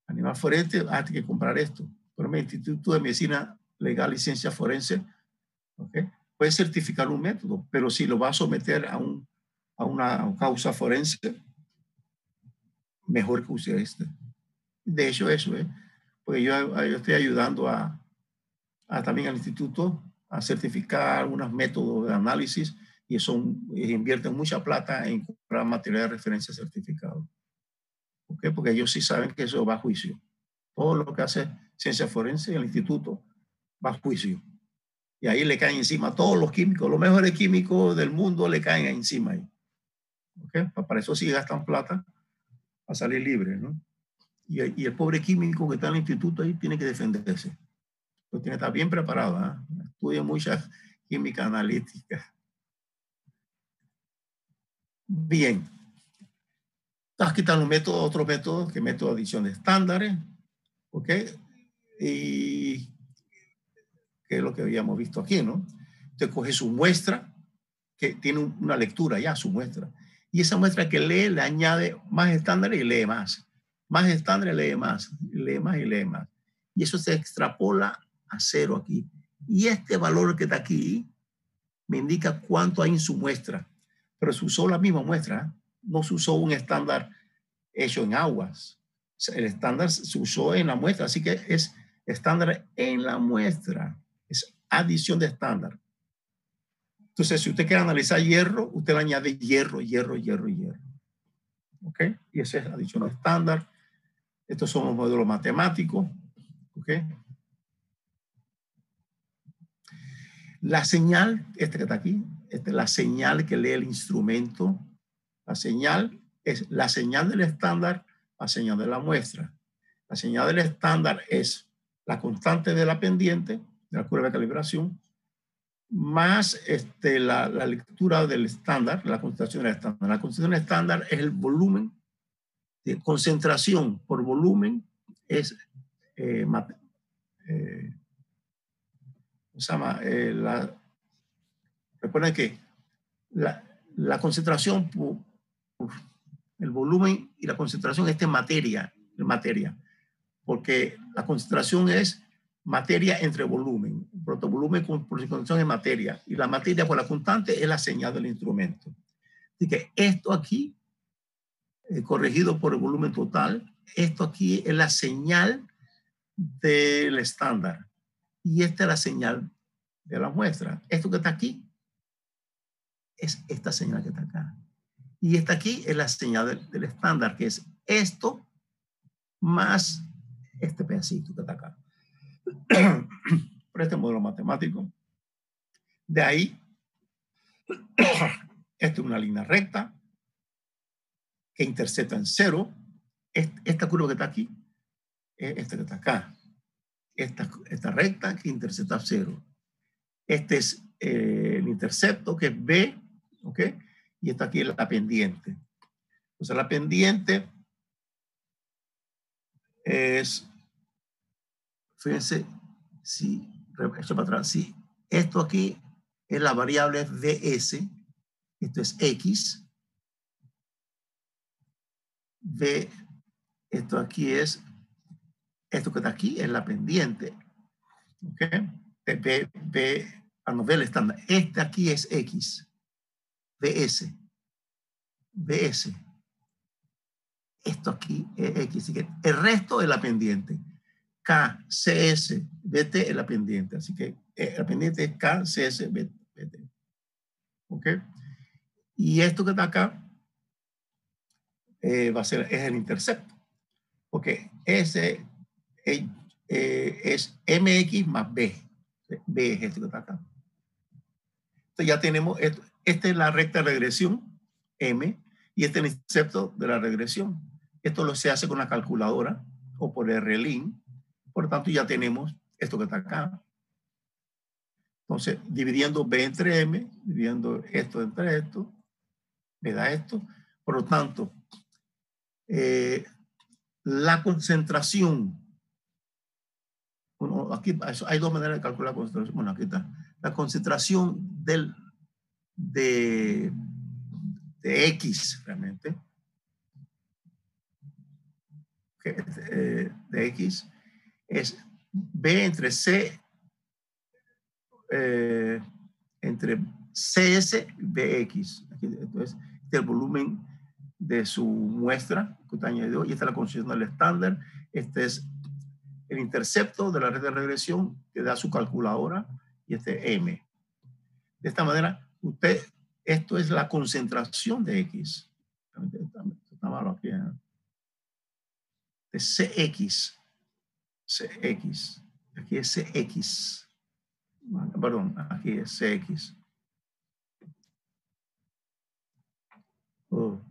A nivel forense, hay que comprar esto. Por ejemplo, el Instituto de Medicina Legal y Ciencia Forense, ¿okay? Puede certificar un método, pero si lo va a someter a una causa forense, mejor que use este. De hecho, eso es, porque yo estoy ayudando también al instituto a certificar algunos métodos de análisis y invierten mucha plata en comprar material de referencia certificado. ¿Okay? Porque ellos sí saben que eso va a juicio. Todo lo que hace ciencia forense en el instituto va a juicio. Y ahí le caen encima todos los químicos, los mejores químicos del mundo le caen encima ahí. ¿Okay? Para eso sí gastan plata a salir libre, ¿no? Y el pobre químico que está en el instituto ahí tiene que defenderse. Pues tiene que estar bien preparado, ¿eh? Estudia mucha química analítica. Bien. Aquí están los métodos, otros métodos, que método de adición de estándares, ¿ok? Y que es lo que habíamos visto aquí, ¿no? Usted coge su muestra, que tiene una lectura ya, su muestra. Y esa muestra que lee, le añade más estándares y lee más. Más estándares, lee más, lee más y lee más. Y eso se extrapola a 0 aquí. Y este valor que está aquí me indica cuánto hay en su muestra. Pero se usó la misma muestra, no se usó un estándar hecho en aguas. El estándar se usó en la muestra, así que es estándar en la muestra. Es adición de estándar. Entonces, si usted quiere analizar hierro, usted le añade hierro, hierro, hierro, hierro. ¿Ok? Y esa es adición estándar. Estos son los modelos matemáticos. ¿Ok? La señal, esta que está aquí, esta es la señal que lee el instrumento. La señal es la señal del estándar, la señal de la muestra. La señal del estándar es la constante de la pendiente, de la curva de calibración, más la lectura del estándar, la concentración del estándar. La concentración del estándar es el volumen de concentración por volumen, es ¿cómo se llama? Recuerden que la concentración por el volumen y la concentración es en materia, porque la concentración es materia entre volumen, protovolumen por concentración es materia, y la materia por la constante es la señal del instrumento. Así que esto aquí, corregido por el volumen total, esto aquí es la señal del estándar, y esta es la señal de la muestra. Esto que está aquí es esta señal que está acá. Y esta aquí es la señal del estándar, que es esto más este pedacito que está acá. Por este modelo matemático. De ahí, esta es una línea recta que intercepta en cero. Esta curva que está aquí es esta que está acá. Esta recta que intercepta cero. Este es el intercepto, que es B, ¿ok? Y esta aquí es la pendiente. Entonces, la pendiente es, fíjense, si, echo para atrás, si esto aquí es la variable ds, esto es x, v, esto aquí es, esto que está aquí es la pendiente, ¿ok? No ve el estándar. Este aquí es x, vs, vs. Esto aquí es x, así que el resto es la pendiente. K, CS, BT es la pendiente, así que la pendiente es K, CS, BT. ¿Ok? Y esto que está acá va a ser, es el intercepto, porque ese es MX más B. B es esto que está acá. Entonces ya tenemos, esta es la recta de regresión, M, y este es el intercepto de la regresión. Esto lo se hace con la calculadora o por RLIN. Por lo tanto, ya tenemos esto que está acá. Entonces, dividiendo B entre M, dividiendo esto entre esto, me da esto. Por lo tanto, la concentración, bueno, aquí hay dos maneras de calcular la concentración. Bueno, aquí está. La concentración de X, realmente, de X, es B entre C, entre CS y BX. Aquí, entonces, este es el volumen de su muestra que usted añadió, y esta es la concentración del estándar. Este es el intercepto de la red de regresión que da su calculadora, y este M. De esta manera, esto es la concentración de X. Está malo aquí, ¿eh? De CX. CX. Aquí es CX. Perdón, aquí es CX. Oh.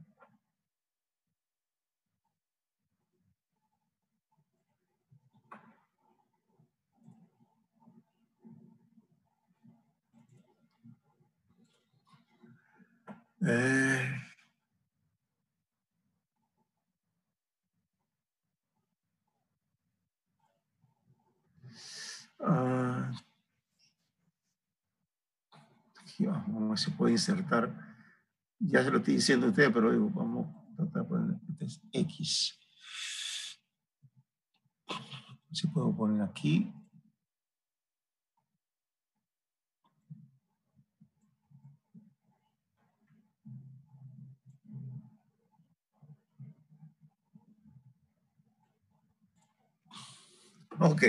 Aquí vamos a ver si puede insertar. Ya se lo estoy diciendo a usted, pero digo, vamos a tratar de poner X. Si puedo poner aquí. Ok,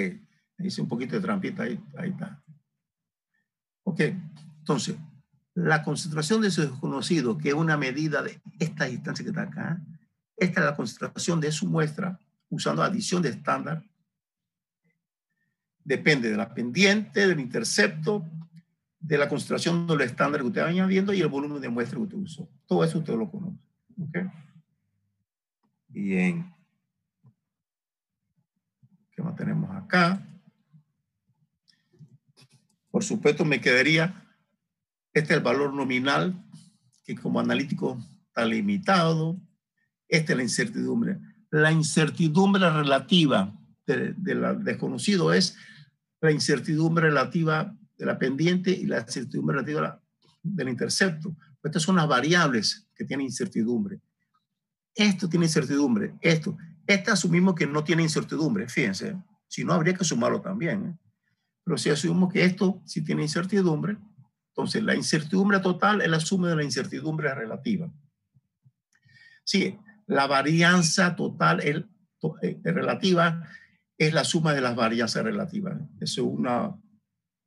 hice un poquito de trampita ahí está. Ok, entonces, la concentración de su desconocido, que es una medida de esta distancia que está acá, esta es la concentración de su muestra usando adición de estándar. Depende de la pendiente, del intercepto, de la concentración de los estándares que usted va añadiendo y el volumen de muestra que usted usó. Todo eso usted lo conoce. ¿Okay? Bien. ¿Qué más tenemos acá? Por supuesto, me quedaría, este es el valor nominal, que como analítico está limitado. Esta es la incertidumbre. La incertidumbre relativa del desconocido es la incertidumbre relativa de la pendiente y la incertidumbre relativa del intercepto. Estas son las variables que tienen incertidumbre. Esto tiene incertidumbre. Este asumimos que no tiene incertidumbre. Fíjense, si no, habría que sumarlo también. Pero si asumimos que esto sí tiene incertidumbre, entonces la incertidumbre total es la suma de la incertidumbre relativa. Sí, la varianza total relativa es la suma de las varianzas relativas. Eso es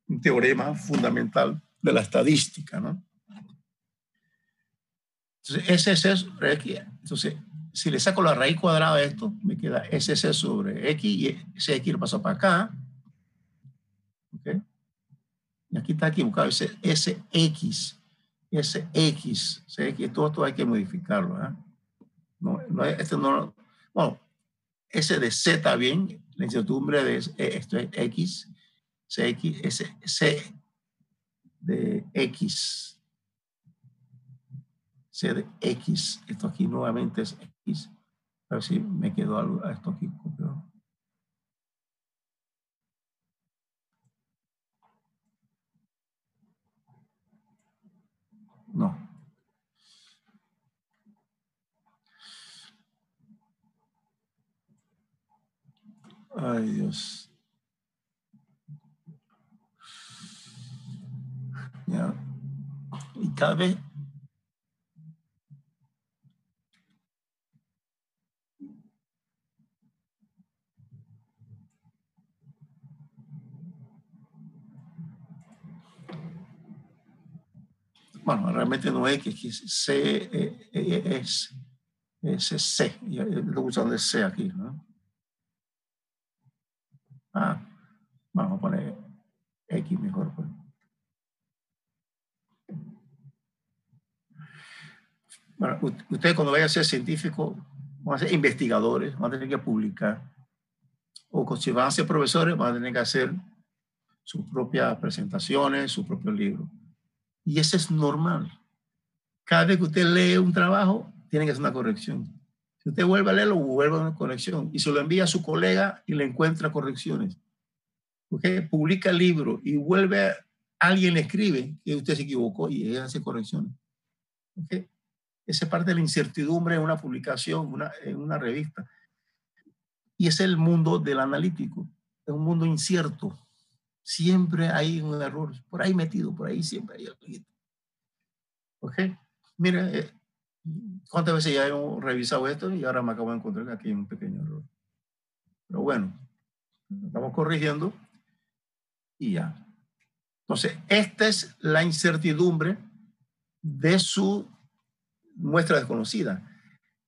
un teorema fundamental de la estadística, ¿no? Entonces, SC sobre X. Entonces, si le saco la raíz cuadrada de esto, me queda SC sobre X y ese X lo paso para acá. ¿Okay? Y aquí está equivocado, ese SX. Todo esto hay que modificarlo. Esto no, bueno, ese de C está bien, la incertidumbre de esto es X, CX, C de X, C de X, esto aquí nuevamente es X, a ver si me quedó algo, esto aquí copiado. No. Ay, Dios. Ya. Y cada vez bueno, realmente no es que C es C. Estoy usando el C aquí, ¿no? Vamos a poner X mejor. Pues. Bueno, ustedes cuando vayan a ser científicos, van a ser investigadores, van a tener que publicar. O si van a ser profesores, van a tener que hacer sus propias presentaciones, sus propios libros. Y eso es normal. Cada vez que usted lee un trabajo, tiene que hacer una corrección. Si usted vuelve a leerlo, vuelve a una corrección. Y se lo envía a su colega y le encuentra correcciones. Usted publica el libro y vuelve a alguien le escribe que usted se equivocó y hace correcciones. ¿Okay? Esa es parte de la incertidumbre en una publicación, en una revista. Y es el mundo del analítico. Es un mundo incierto. Siempre hay un error. Por ahí metido, por ahí siempre hay algo. ¿Ok? Mira, ¿cuántas veces ya hemos revisado esto? Y ahora me acabo de encontrar que aquí hay un pequeño error. Pero bueno, estamos corrigiendo y ya. Entonces, esta es la incertidumbre de su muestra desconocida.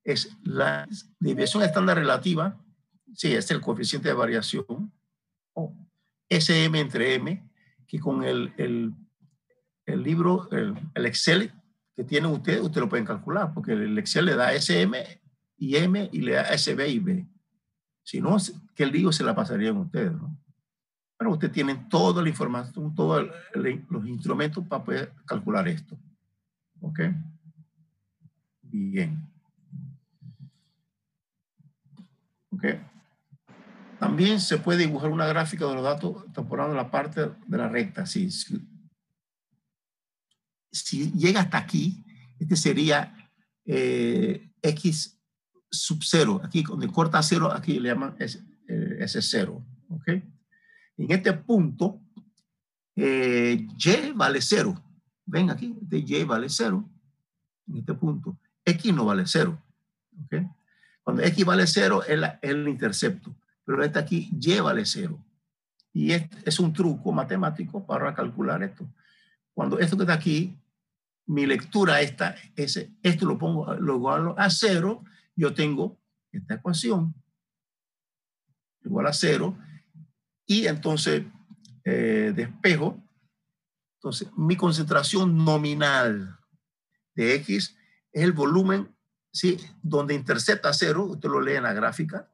Es la desviación estándar relativa, sí, es el coeficiente de variación, o SM entre M, que con el libro, el Excel que tienen ustedes, ustedes lo pueden calcular, porque el Excel le da SM y M y le da SB y B. Si no, que el lío se la pasarían ustedes, ¿no? Pero ustedes tienen toda la información, todos los instrumentos para poder calcular esto. ¿Ok? Bien. ¿Ok? También se puede dibujar una gráfica de los datos temporando la parte de la recta. Si llega hasta aquí, este sería X sub 0. Aquí, donde corta 0, aquí le llaman S0. ¿Ok? En este punto, Y vale 0. Ven aquí, este Y vale 0. En este punto. X no vale 0. ¿Ok? Cuando X vale 0 es el intercepto. Pero este aquí, Y vale 0. Y es un truco matemático para calcular esto. Cuando esto que está aquí, mi lectura esto lo pongo, lo igualo a 0, yo tengo esta ecuación igual a 0 y entonces despejo Entonces, mi concentración nominal de X es el volumen, ¿sí? Donde intercepta 0, usted lo lee en la gráfica,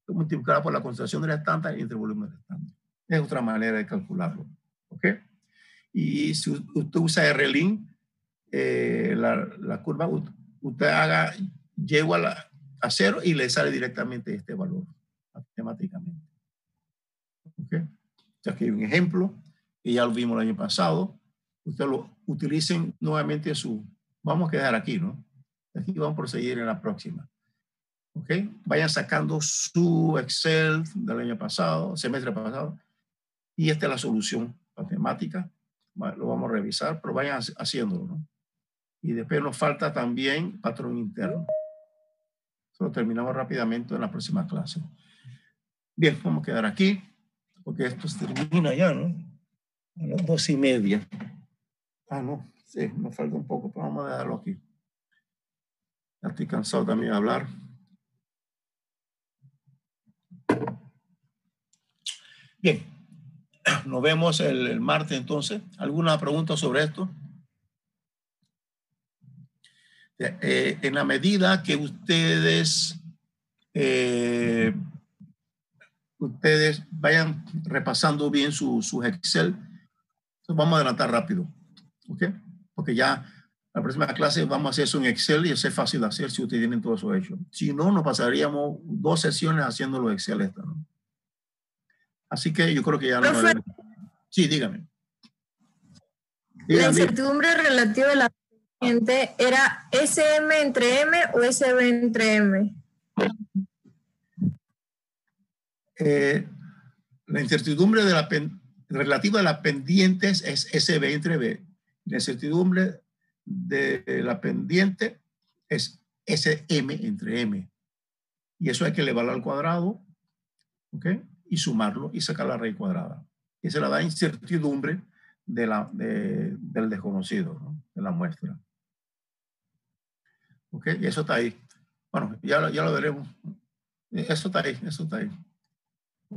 multiplicado por la concentración del estándar entre el volumen del estándar. Es otra manera de calcularlo. ¿Ok? Y si usted usa RLIN, la curva, usted haga, llego a 0 y le sale directamente este valor, matemáticamente. ¿Ok? O sea, aquí hay un ejemplo, que ya lo vimos el año pasado. Ustedes lo utilicen nuevamente vamos a quedar aquí, ¿no? Aquí vamos a proseguir en la próxima. ¿Ok? Vayan sacando su Excel del año pasado, semestre pasado, y esta es la solución matemática. Lo vamos a revisar, pero vayan haciéndolo, ¿no? Y después nos falta también patrón interno. Eso lo terminamos rápidamente en la próxima clase. Bien, vamos a quedar aquí, porque esto se termina ya, ¿no? A las 2:30. Ah, no, sí, nos falta un poco, pero vamos a dejarlo aquí. Ya estoy cansado también de hablar. Bien, nos vemos el martes entonces. ¿Alguna pregunta sobre esto? En la medida que ustedes vayan repasando bien sus Excel, vamos a adelantar rápido, ¿ok? Porque ya la próxima clase vamos a hacer eso en Excel y eso es fácil de hacer si ustedes tienen todo eso hecho. Si no, nos pasaríamos 2 sesiones haciendo los Excel, ¿no? Así que yo creo que ya no. Sí, dígame. La incertidumbre relativa a la pendiente era SM entre M o SB entre M. La incertidumbre relativa a las pendientes es SB entre B. La incertidumbre de la pendiente es SM entre M. Y eso hay que elevarlo al cuadrado, ¿ok? Y sumarlo y sacar la raíz cuadrada. Y se la da incertidumbre del desconocido, ¿no? De la muestra. ¿Ok? Y eso está ahí. Bueno, ya lo veremos. Eso está ahí.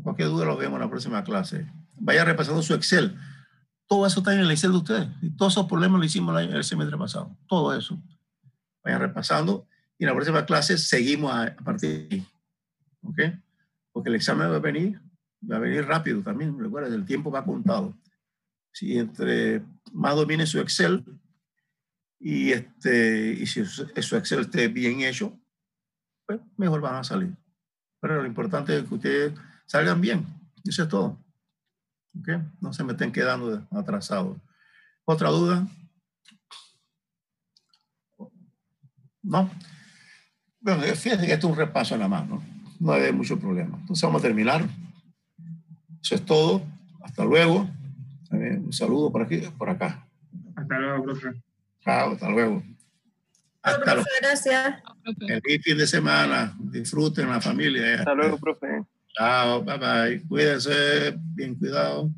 Cualquier duda lo vemos en la próxima clase. Vaya repasando su Excel. Todo eso está en el Excel de ustedes. Y todos esos problemas lo hicimos el semestre pasado. Todo eso. Vayan repasando. Y en la próxima clase seguimos a partir de ahí. ¿Ok? Porque el examen va a venir rápido también. Recuerden, el tiempo va contado. Si entre más domine su Excel y si su Excel esté bien hecho, pues mejor van a salir. Pero lo importante es que ustedes salgan bien. Eso es todo. ¿Ok? No se me estén quedando atrasados. ¿Otra duda? ¿No? Bueno, fíjense que esto es un repaso nada más, ¿no? No hay mucho problema. Entonces vamos a terminar. Eso es todo. Hasta luego. Un saludo por aquí, por acá. Hasta luego, profe. Chao, hasta luego. Hasta luego. Gracias. Feliz fin de semana. Disfruten la familia. Hasta luego, profe. Chao, bye bye. Cuídense, bien cuidado.